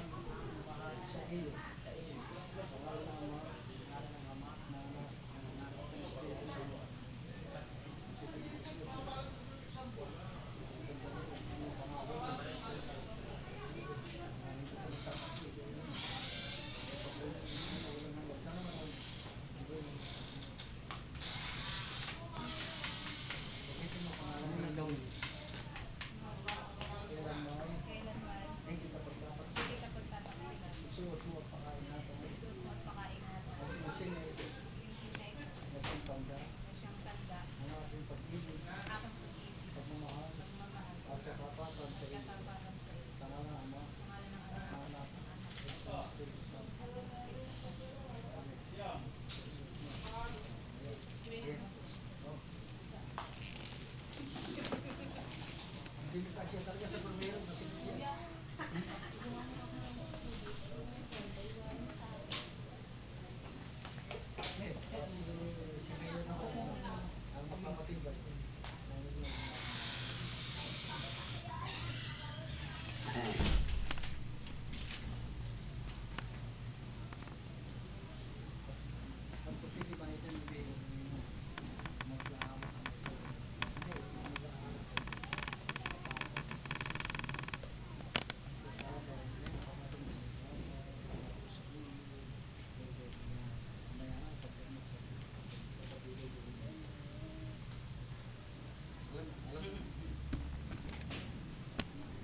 S1: sa iyo. Sa ngalan ng Ama, ng Anak, ng Espiritu Santo.
S7: Kailanman
S1: Hindi kita pagtataksilan.
S7: hindi kita pagtataksilan.
S1: Isuot mo ang pakaingatan
S7: Isuot mo at pakaingatan.
S1: ang singsing na ito.
S7: Singsing na ito
S1: Na siyang tanda
S7: na siyang tanda
S1: ng aking pag-ibig,
S7: ng aking pag-ibig,
S1: pagmamahal,
S7: pagmamahal,
S1: at katapatan sa iyo.
S7: katapatan sa iyo.
S1: Sa ngalan ng Ama,
S7: Sa ngalan ng
S1: ng
S7: Anak,
S1: Anak,
S7: ng Anak,
S1: at ng Espiritu Santo.
S7: at ng Espiritu Santo.
S1: Amen. Oh. Hindi mo kasi talaga sa primero kasi yan. Kasi si Mayor na ang magpapatibay ng inyong ang pagtitibay ito ni Mayor mag-aawak ang mag-aawak sa tatay niya, kapatid mo sa tatay, sa iyo, mamaya nga, pagpapabili ko rin. Alam mo,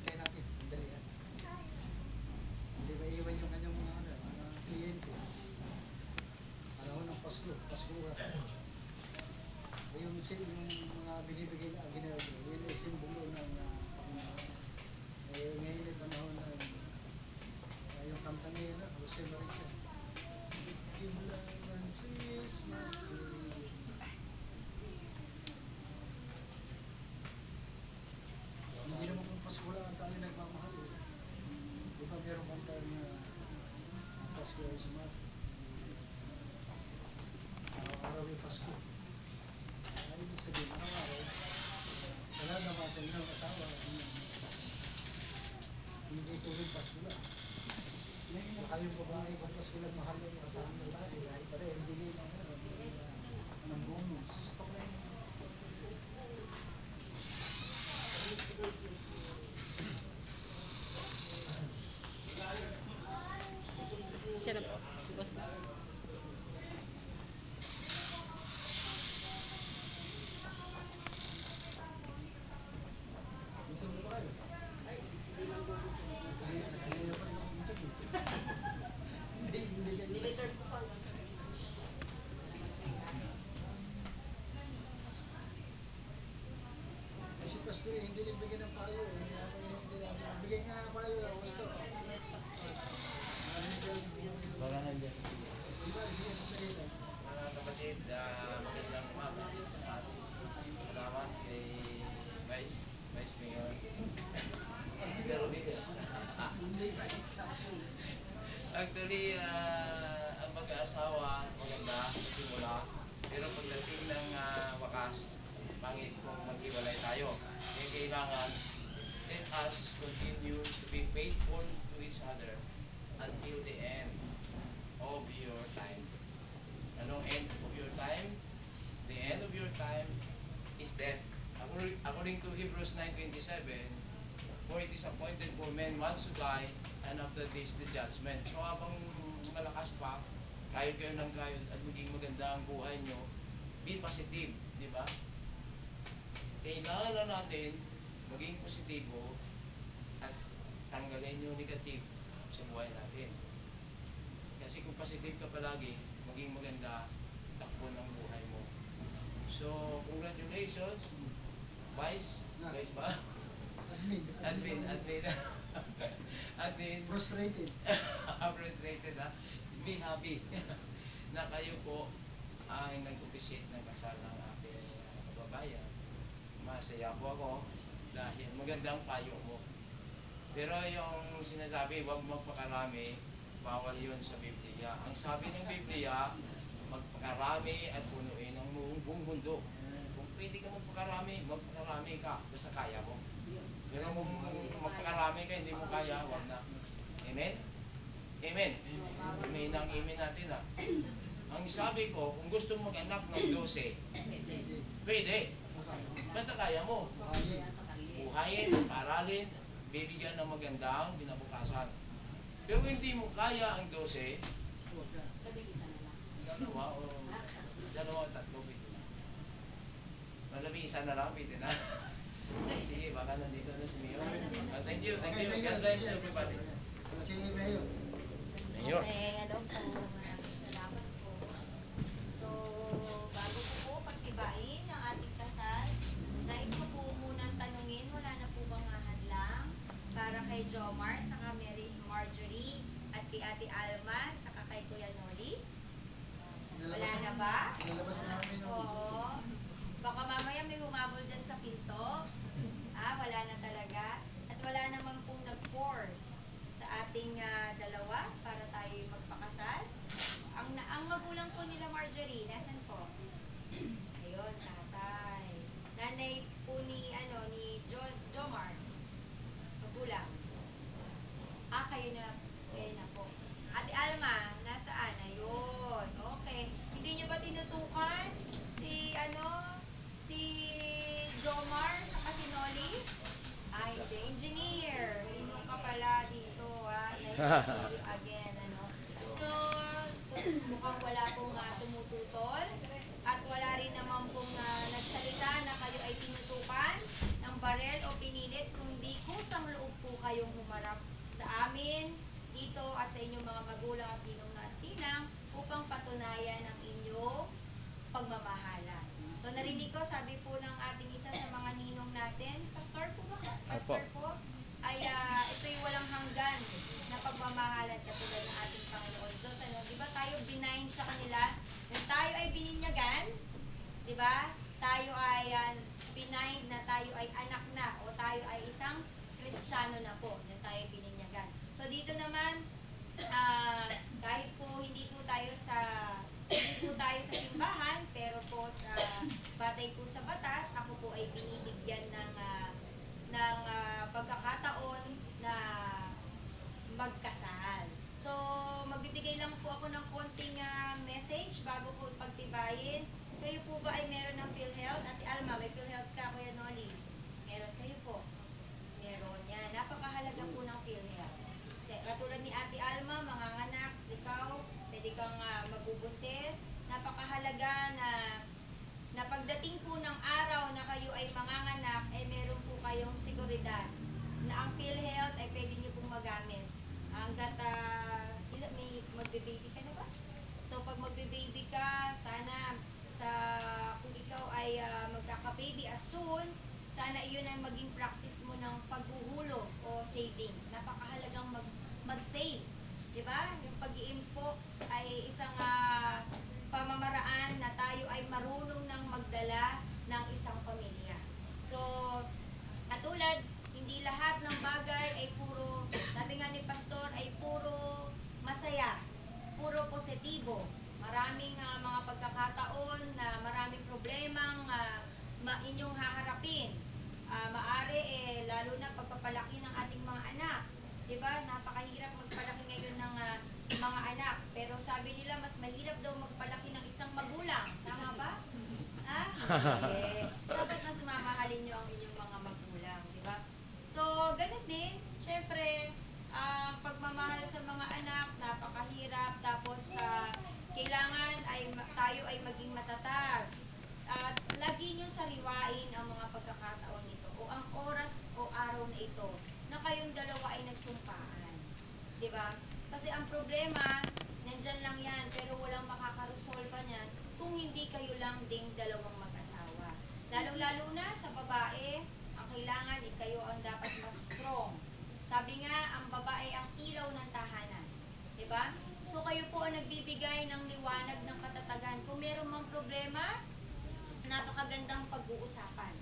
S1: hintayin natin, sandali yan. Hindi ba iwan yung kanyang mga kliyente? Panahon ng Paskuhan. Yung mga binibigay na ginagawa, yun ay simbolo ng Panginoon. Ngayon ay panahon na yung kanta niya na, Jose Maricha. Ilan ang Christmas Day. Hindi naman kung Pasko lang ang tayo nagmamahal. Di ba meron kanta na ang Pasko ay sumat? Araw-araw ay Pasko. Ay, ibig sabihin, araw-araw. Wala naman sa inyong asawa. Hindi tuloy Pasko lang. Baka yung babae kung Pasko lang mahal yung asawa ng lalaki. Dahil pa rin, hindi ng bonus.
S7: Siya na po. Boss na.
S1: Dito mo ba kayo? Kanina pa rin ako dito. Hindi kayo.
S7: Nireserve ko pa.
S1: Kasi Pastor, hindi rin bigyan ng payo eh. Habang hindi natin. Bigyan nga ng payo, Pastor.
S7: Yes, Pastor.
S2: Baka nandiyan.
S1: Diba, sige sa talita.
S2: Mga kapatid, magandang umaga. At salamat kay Vice Mayor De Robillas.
S1: Hindi ba isa?
S2: Actually, ang mag-aasawa maganda sa simula. Pero pagdating ng wakas, pangit kung maghiwalay tayo. Kaya kailangan, let us continue to be faithful to each other until the end of your time. Anong end of your time? The end of your time is death. According to Hebrews 9:27, for it is appointed for men once to die, and after this, the judgment. So habang malakas pa, kayod kayo ng kayod at maging maganda ang buhay nyo, be positive, di ba? Kailangan na natin maging positibo at tanggalin yung negative sa buhay natin. Kasi kung positive ka palagi, maging maganda takbo ng buhay mo. So, congratulations, Vice ba?
S1: Admin.
S2: Admin.
S1: Frustrated.
S2: Frustrated ha. Be happy na kayo po ay nag-officiate ng kasal ng ating kababayan. Masaya po ako dahil magandang payo mo. Pero yung sinasabi, huwag magpakarami, bawal yun sa Biblia. Ang sabi ng Biblia, magpakarami at punuin ang buong mundo. Kung pwede ka magpakarami, magpakarami ka, basta kaya mo. Pero kung magpakarami ka, hindi mo kaya, huwag na. Amen? Amen? Amen ang amen natin ha. Ang sabi ko, kung gusto mong mag-anak ng 12, pwede. Basta kaya mo. Buhayin, paralin, bibigyan ng magandang binabukasan. Pero hindi mo kaya ang 12, dalawa, tatlo, pwede na. Malabing isa na lang, pwede na. Sige, baka nandito na si Mio. Thank you. God bless everybody.
S1: Si Mayor.
S2: Mayor.
S3: Okay, hello po. Maraming salamat po. So, bago po pagtibain ang ating kasal, nais ko po munang tanungin, wala na po bang hadlang para kay Jomar, saka Mary Marjorie, at kay Ate Alma, saka kay Kuya Noli? Wala na ba?
S1: Lalabas na namin yung...
S3: Oo. Baka mamaya may humabol dyan sa pinto. Wala na talaga. At wala naman pong nag-force sa ating dalawa para tayo magpakasal. Ang magulang po nila Marjorie, nasan po? Ayun, tatay. Nanay po ni Jomar. Magulang. Kayo na po. Ate Alma, nasaan? Ayun. Okay. Hindi nyo ba tinutukan si Jomar sa si Noli? Hindi. Engineer. Ninong ka pala dito, Nice to see you again, So, mukhang wala pong tumututol at wala rin naman pong nagsalita na kayo ay tinutukan ng barel o pinilit, kundi kusang loob po kayong humarap sa amin dito at sa inyong mga magulang at ninong at tinang upang patunayan ang inyong pagmamahalan. So narinig ko, sabi po ng ating isa sa mga ninong natin, Pastor po ba? Pastor po? Ay ito'y walang hanggan na pagmamahalan katulad ng ating Panginoon Diyos. Di ba tayo binayin sa kanila? Yung tayo ay bininyagan, di ba? Tayo ay binayin na tayo ay anak na o tayo ay isang Kristiyano na po na tayo bininyagan. So dito naman, kahit po hindi po tayo sa simbahan, pero po sa batay po sa batas, ako po ay binibigyan ng pagkakataon na magkasal. So, magbibigay lang po ako ng konting message bago po pagtibayin. Kayo po ba ay meron ng PhilHealth? Ate Alma, may PhilHealth ka, Kuya Noli? Meron kayo po. Meron yan. Napakahalaga po ng PhilHealth. Katulad ni Ate Alma, manganganak, ikaw, pwede kang mabubuntis. Napakahalaga na pagdating po ng araw na kayo ay manganganak, ay meron po kayong seguridad na ang PhilHealth ay pwede nyo pong magamit. Hanggat may magbe-baby ka na ba? So pag magbe-baby ka, sana kung ikaw ay magkaka-baby as soon, sana iyon ay maging practice mo ng paghuhulog o savings. Napakahalagang mag-save. Diba? Yung pag-iimpok ay isang pamamaraan na tayo ay marunong ng magdala ng isang pamilya. So, katulad, hindi lahat ng bagay ay puro, sabi nga ni Pastor, ay puro masaya, puro positibo. Maraming mga pagkakataon na maraming problemang inyong haharapin. Maari lalo na pagpapalaki ng ating mga anak. Diba? Napakahirap magpalaki ngayon ng mga anak. Pero sabi nila, mas mahirap daw magpalaki ng isang magulang. Tama ba? Dapat mas mamahalin nyo ang inyong mga magulang. Diba? So, ganun din. Siyempre, pagmamahal sa mga anak, napakahirap. Tapos, kailangan tayo ay maging matatag. At lagi nyo sariwain ang mga pagkakataon nito o ang oras o araw na ito na kayong dalawa ay nagsumpaan. Diba? Kasi ang problema, nandyan lang yan, pero walang makakaresolva niyan kung hindi kayo lang ding dalawang mag-asawa. Lalong-lalo na sa babae, ang kailangan kayo ang dapat mas strong. Sabi nga, ang babae ang ilaw ng tahanan. Diba? So kayo po ang nagbibigay ng liwanag ng katatagan. Kung meron mang problema, napakagandang pag-uusapan.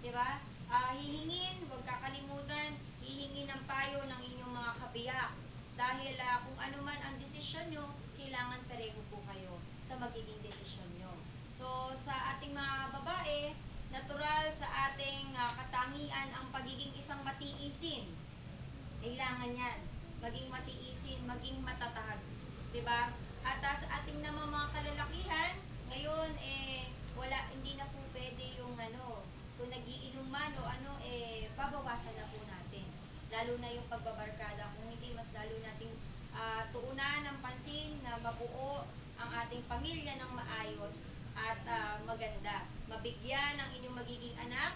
S3: Diba?
S9: hihingin, huwag kakalimutan, hihingin ng payo ng inyong mga kabiyak. Dahil kung ano man ang desisyon nyo, kailangan pareho po kayo sa magiging desisyon nyo. So, sa ating mga babae, natural sa ating katangian ang pagiging isang matiisin. Kailangan yan. Maging matiisin, maging matatag. Diba? At sa ating naman mga kalalakihan, ngayon, hindi na po pwede yung kung nagiinom man o babawasan na po natin. Lalo na yung pagbabarkada. Kung hindi, mas lalo nating tuunan ng pansin na mabuo ang ating pamilya ng maayos at maganda. Mabigyan ang inyong magiging anak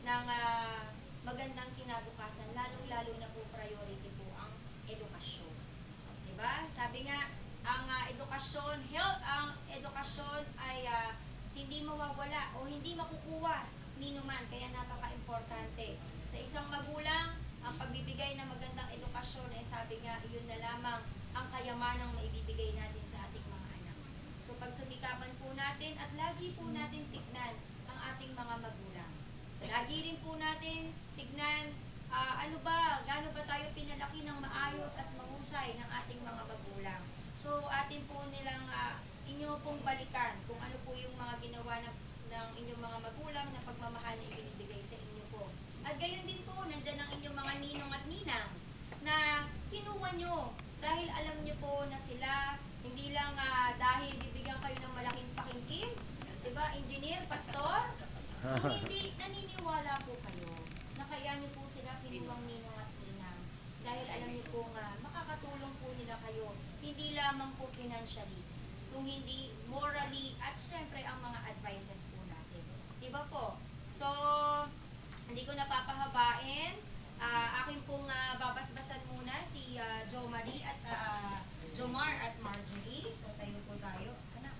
S9: ng magandang kinabukasan, lalong-lalo na po priority po ang edukasyon. Diba? Sabi nga, ang edukasyon ay hindi mawawala o hindi makukuha ni numan, kaya napaka-importante. Sa isang magulang, ang pagbibigay ng magandang edukasyon ay sabi nga, iyon na lamang ang kayamanang maibibigay natin sa ating mga anak. So pagsumikapan po natin at lagi po natin tignan ang ating mga magulang. Lagi rin po natin tignan gaano ba tayo pinalaki ng maayos at mahusay ng ating mga magulang. So atin po nilang inyo pong balikan kung ano po yung mga ginawa ng inyong mga magulang na pagmamahal na ibinibigay sa inyo po. At gayon din po, nandyan ang inyong mga ninong at ninang na kinuha nyo dahil alam nyo po na sila, hindi lang dahil bibigyan kayo ng malaking pakingkim, diba, engineer, pastor, kung hindi, naniniwala po kayo na kaya nyo po sila kinuwang ninong at ninang dahil alam nyo po nga, makakatulong po nila kayo, hindi lamang po financially, kung hindi morally at syempre ang mga advices po natin. Diba po? So, hindi ko napapahabain. Akin pong babasbasan muna si Jomar at Marjorie. So, tayo po tayo. Anak,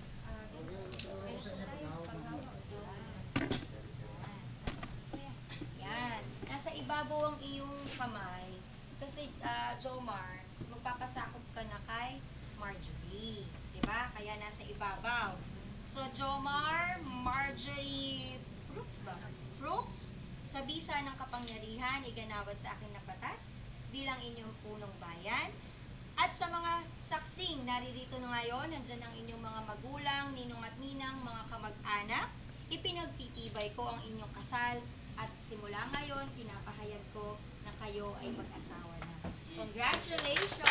S9: yan. Nasa ibabaw ang iyong kamay. Kasi, Jomar, magpapasakop ka na kay Marjorie. Diba? Kaya nasa ibabaw. So, Jomar, Marjorie, Brooks, sa bisa ng kapangyarihan, iganawad sa akin na batas bilang inyong punong bayan. At sa mga saksing naririto na ngayon, nandyan ang inyong mga magulang, ninong at ninang, mga kamag-anak, ipinagtitibay ko ang inyong kasal at simula ngayon, pinapahayag ko na kayo ay mag-asawa na. Congratulations!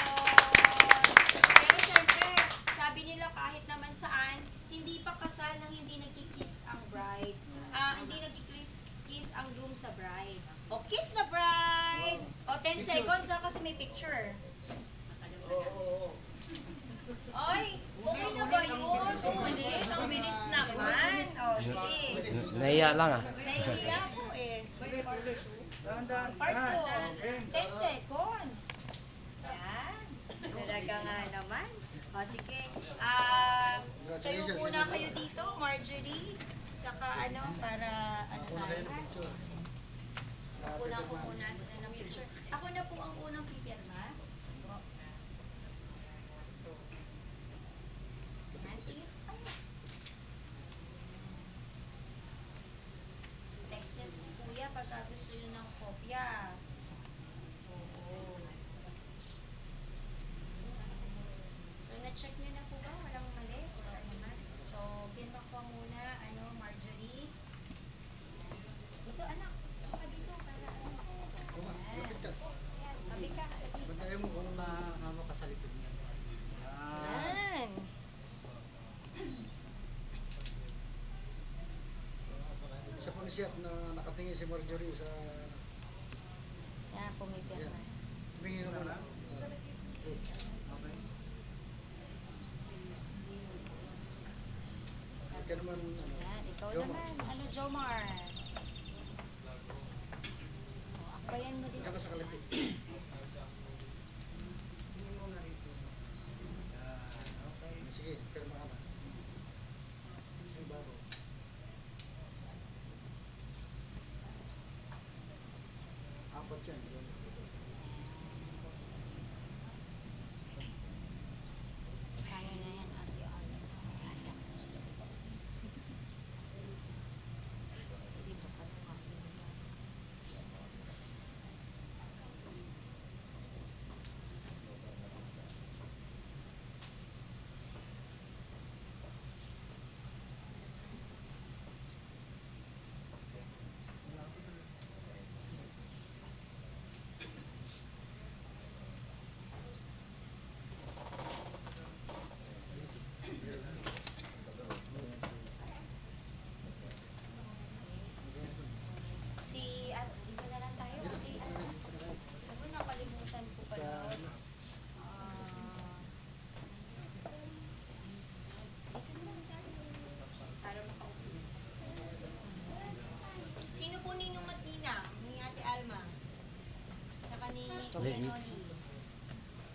S9: Pero syempre, sabi nila kahit naman saan, hindi pa kasal nang hindi nagkikiss ang bride. Hindi nagkikiss ang groom sa bride. O, kiss the bride! O, 10 seconds kasi may picture. Oy, okay na ba yun? Sulit, ang bilis naman. O, sige.
S2: Nahiya lang
S9: Nahihiya ko eh. Part 2. 10 seconds. Yan. Talaga nga naman. O, sige. Kayo muna kayo dito, Marjorie. Saka para tayo ha? Kunan ko muna sila ng picture. Ako na po ang unang pipirma. Text nyo si Kuya pagka gusto nyo ng kopya. Oo. So, na-check nyo na po ba? Walang mali? O ano man? So, pirma ko muna, Marjorie. Ito, anak. Sa dito, para Ayan, tabi ka.
S1: Bantayan mo kung mahama ka sa likod niya.
S9: Yan.
S1: Isa po ni Chef na nakatingin si Marjorie sa...
S9: Yan, pumipirma.
S1: Yan. Tumingin mo na. Ikaw naman,
S9: Yan, ikaw
S1: Jomar.
S9: naman. Jomar? O, akbayan mo din.
S1: Ikaw ka sa kalapit. Sige, pirma ka na. Sa ibabaw. Apat yan.
S9: Kaya na yan, Ate Arlo. Anak. Hindi ba ka nung Kuya Noli.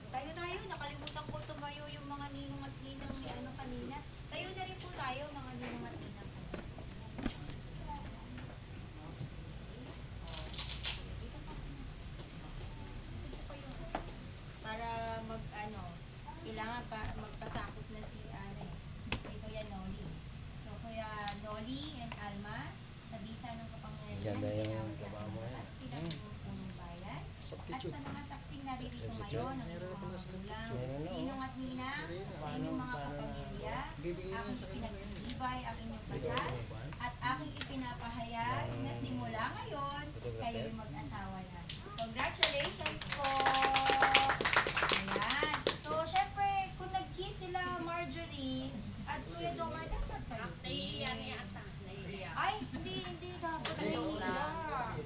S9: Tayo, nakalimutan ko tumayo yung mga ninong at ninang ni ano kanina. Tayo na rin po tayo, mga ninong at ninang. Dito pa. Dito pa yun. Para kailangan pa magpasakop na si Kuya Noli. So, Kuya Noli and Alma, sa bisa ng kapangyarihan, kailangan sa ating batas, pinagpupulong bayan. At sa mga saksing naririto ngayon, ng inyong mga magulang, ninong at ninang, sa inyong mga kapamilya, aking pinag-ibay ang inyong kasal, at aking ipinapahayag na simula ngayon, kayo'y mag-asawa na. Congratulations po! Ayan. So, syempre, kung nag-kiss sila Marjorie at Kuya Jomar, dapat pa rin.
S4: Naiiyak niya ata. Naiiyak.
S9: Ay, hindi dapat naiiyak.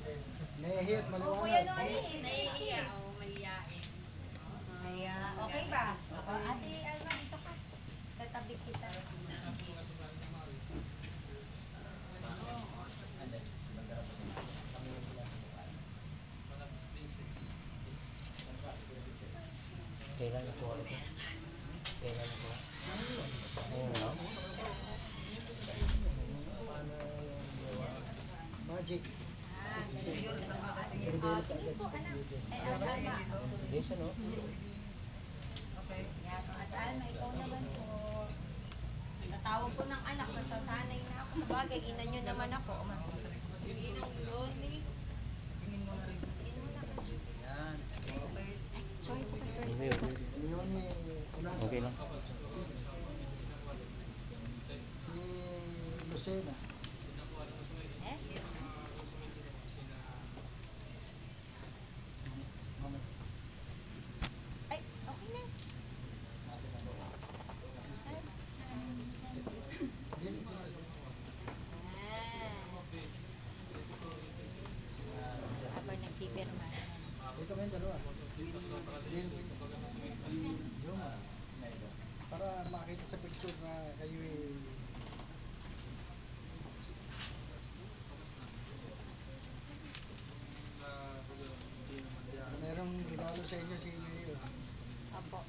S1: Nahihiyat,
S9: O,
S1: maliwanag.
S9: Kuya Noli,
S4: Naiiyak. Oo, mahiyain.
S9: Ayan, okay ba? O, Ate Alma, dito ka. Tatabi kita.
S10: Kailan na po ako? Kailan na po? Ngayon lang?
S1: Magic.
S9: Tingin po, anak. Alma.
S10: Yes, ano?
S9: Yan, Ate Alma, ikaw naman po. Natawag ko ng anak, nasasanay na ako. Sa bagay, ina nyo naman ako. Inong Loli. Sorry po, Pastor.
S10: Okay lang.
S1: Si Lucena.
S9: Eh? Ay, okay na. Habang nagpipirma.
S1: Ito kayong dalawa. Joma. Para makita sa picture na kayo merong regalo sa inyo si Mayor.
S9: Apo.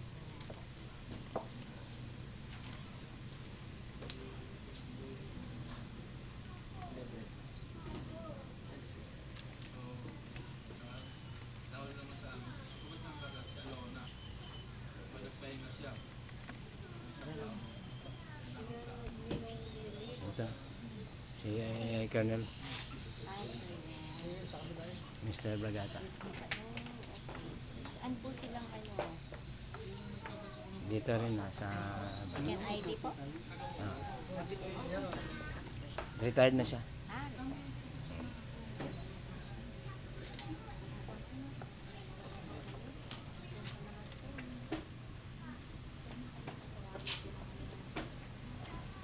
S10: Ito. Si Colonel
S1: Sa kabila yun.
S10: Mr. Bragata.
S9: Saan po silang
S10: Dito rin sa
S9: second ID po?
S10: retired na siya.
S9: Ah,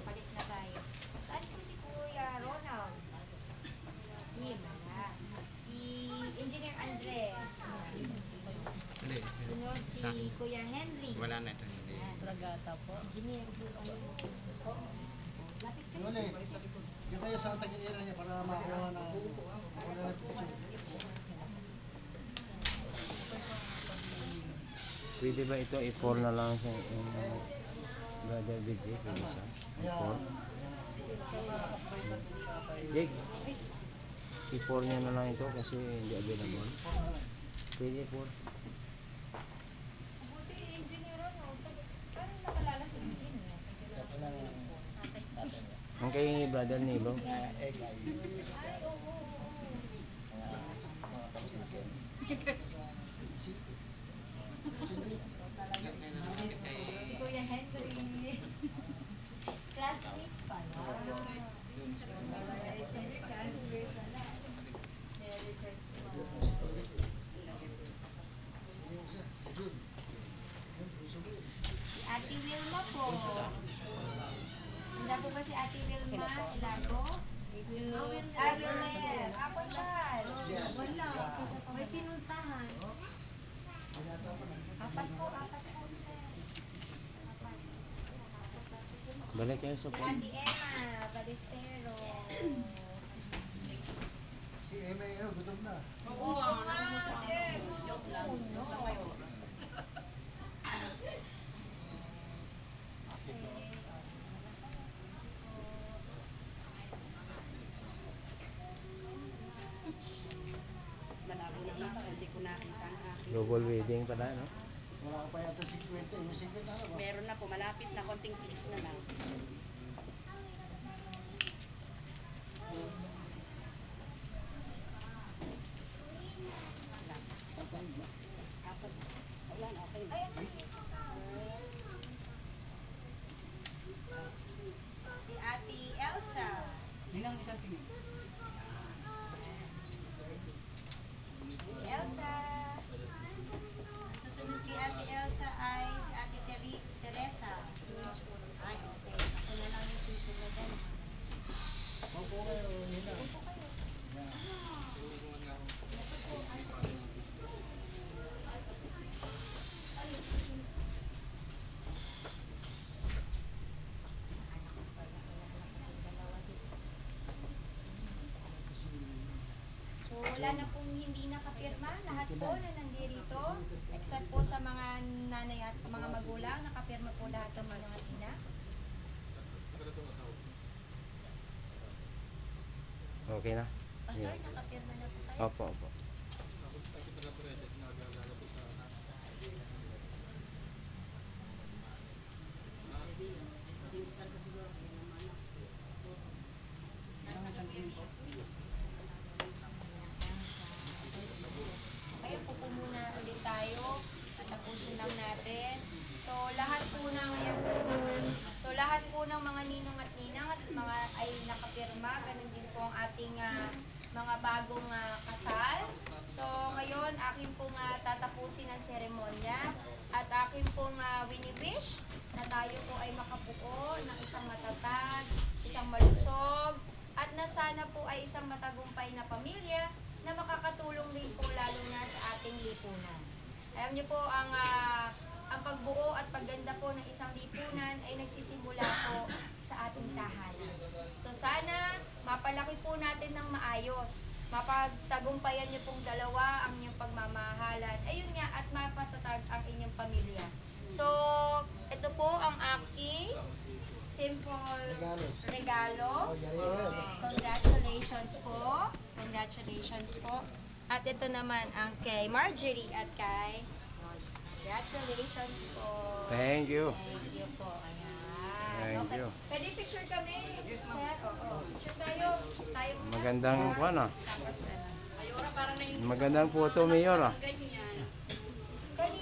S9: palit na tayo. Saan po si Kuya Ronald? Wala. Si Engineer Andres. Sunod si Kuya Henry.
S5: Wala na ito. Hindi.
S9: Bragata po. Engineer. Lapit ka.
S1: Yun eh. Yung kayo sa tag-ira niya para makuha na picture.
S10: Pwede ba ito i-pour na lang sa Brother BJ? Pwede siya. I-pour. Jake, i-pour niya na lang ito kasi hindi available. Pwede i-pour.
S9: Buti engineer paano nakalala sa engineer?
S6: Ito lang tatay niya.
S10: Ang kay Brother Nilo.
S6: Egg ay
S9: Ay, oo.
S6: mga pag-chicken.
S9: Si Kuya Henry. Classmate pala. Classmate pala. Merry Christmas. Si Ate Wilma po. Handa po ba si Ate Wilma? Ilago? Wilmer. Apo siya. Wala. May pinuntahan. Apat po, sir. Apat.
S10: Balik kayo sa
S9: Si
S10: phone.
S9: Ate Emma Balestero.
S1: Si Emma, gutom na.
S9: Oo nga.
S4: Malabo na kita, hindi ko nakita ang aking.
S10: Double wedding pala, no?
S1: Wala ka pa yata 50. Yung 50 na ba?
S4: Meron na po, malapit na, konting tiis na lang. Last. Apat. Wala na, okay na.
S9: Si Ate Elsa.
S4: Ninang isang tingin.
S9: Elsa. Ang susunod kay Ate Elsa ay si Ate Teresa. Ay, okay. Ako na lang yung susunod.
S1: Opo kayo, nila. Yeah.
S9: So, wala na pong hindi nakapirma. Lahat po na nandirito. Except po sa mga nanay at mga magulang, nakapirma po lahat ng mga ina.
S10: Okay na?
S9: Pastor, nakapirma na po kayo?
S10: Opo, opo.
S9: Kaya po muna ulit tayo at tapusin lang natin. So lahat po ng mga ninong at ninang at mga ay nakapirma, ganun din po ang ating mga bagong kasal. So ngayon akin pong tatapusin ang seremonya at akin pong wini-wish na tayo po ay makabuo ng isang matatag, isang malusog, at na sana po ay isang matagumpay na pamilya na makakatulong din po lalo na sa ating lipunan. Alam niyo po, ang pagbuo at pagganda po ng isang lipunan ay nagsisimula po sa ating tahanan. So sana mapalaki po natin ng maayos, mapagtagumpayan niyo pong dalawa ang inyong pagmamahalan, ayun nga, at mapatatag ang inyong pamilya. So, ito po ang aking simple regalo. Congratulations po. Congratulations po. At ito naman ang kay Marjorie at kay congratulations po.
S10: Thank you.
S9: Thank you po. Ayan.
S10: Thank
S9: Okay.
S10: you.
S9: Pwede picture kami, sir? Oo. Picture tayo. Tayo muna.
S10: Magandang kuwan, ah.
S9: Tapos,
S4: Ayora, para na yung
S10: Magandang photo, Mayor, ah.
S4: ganyan.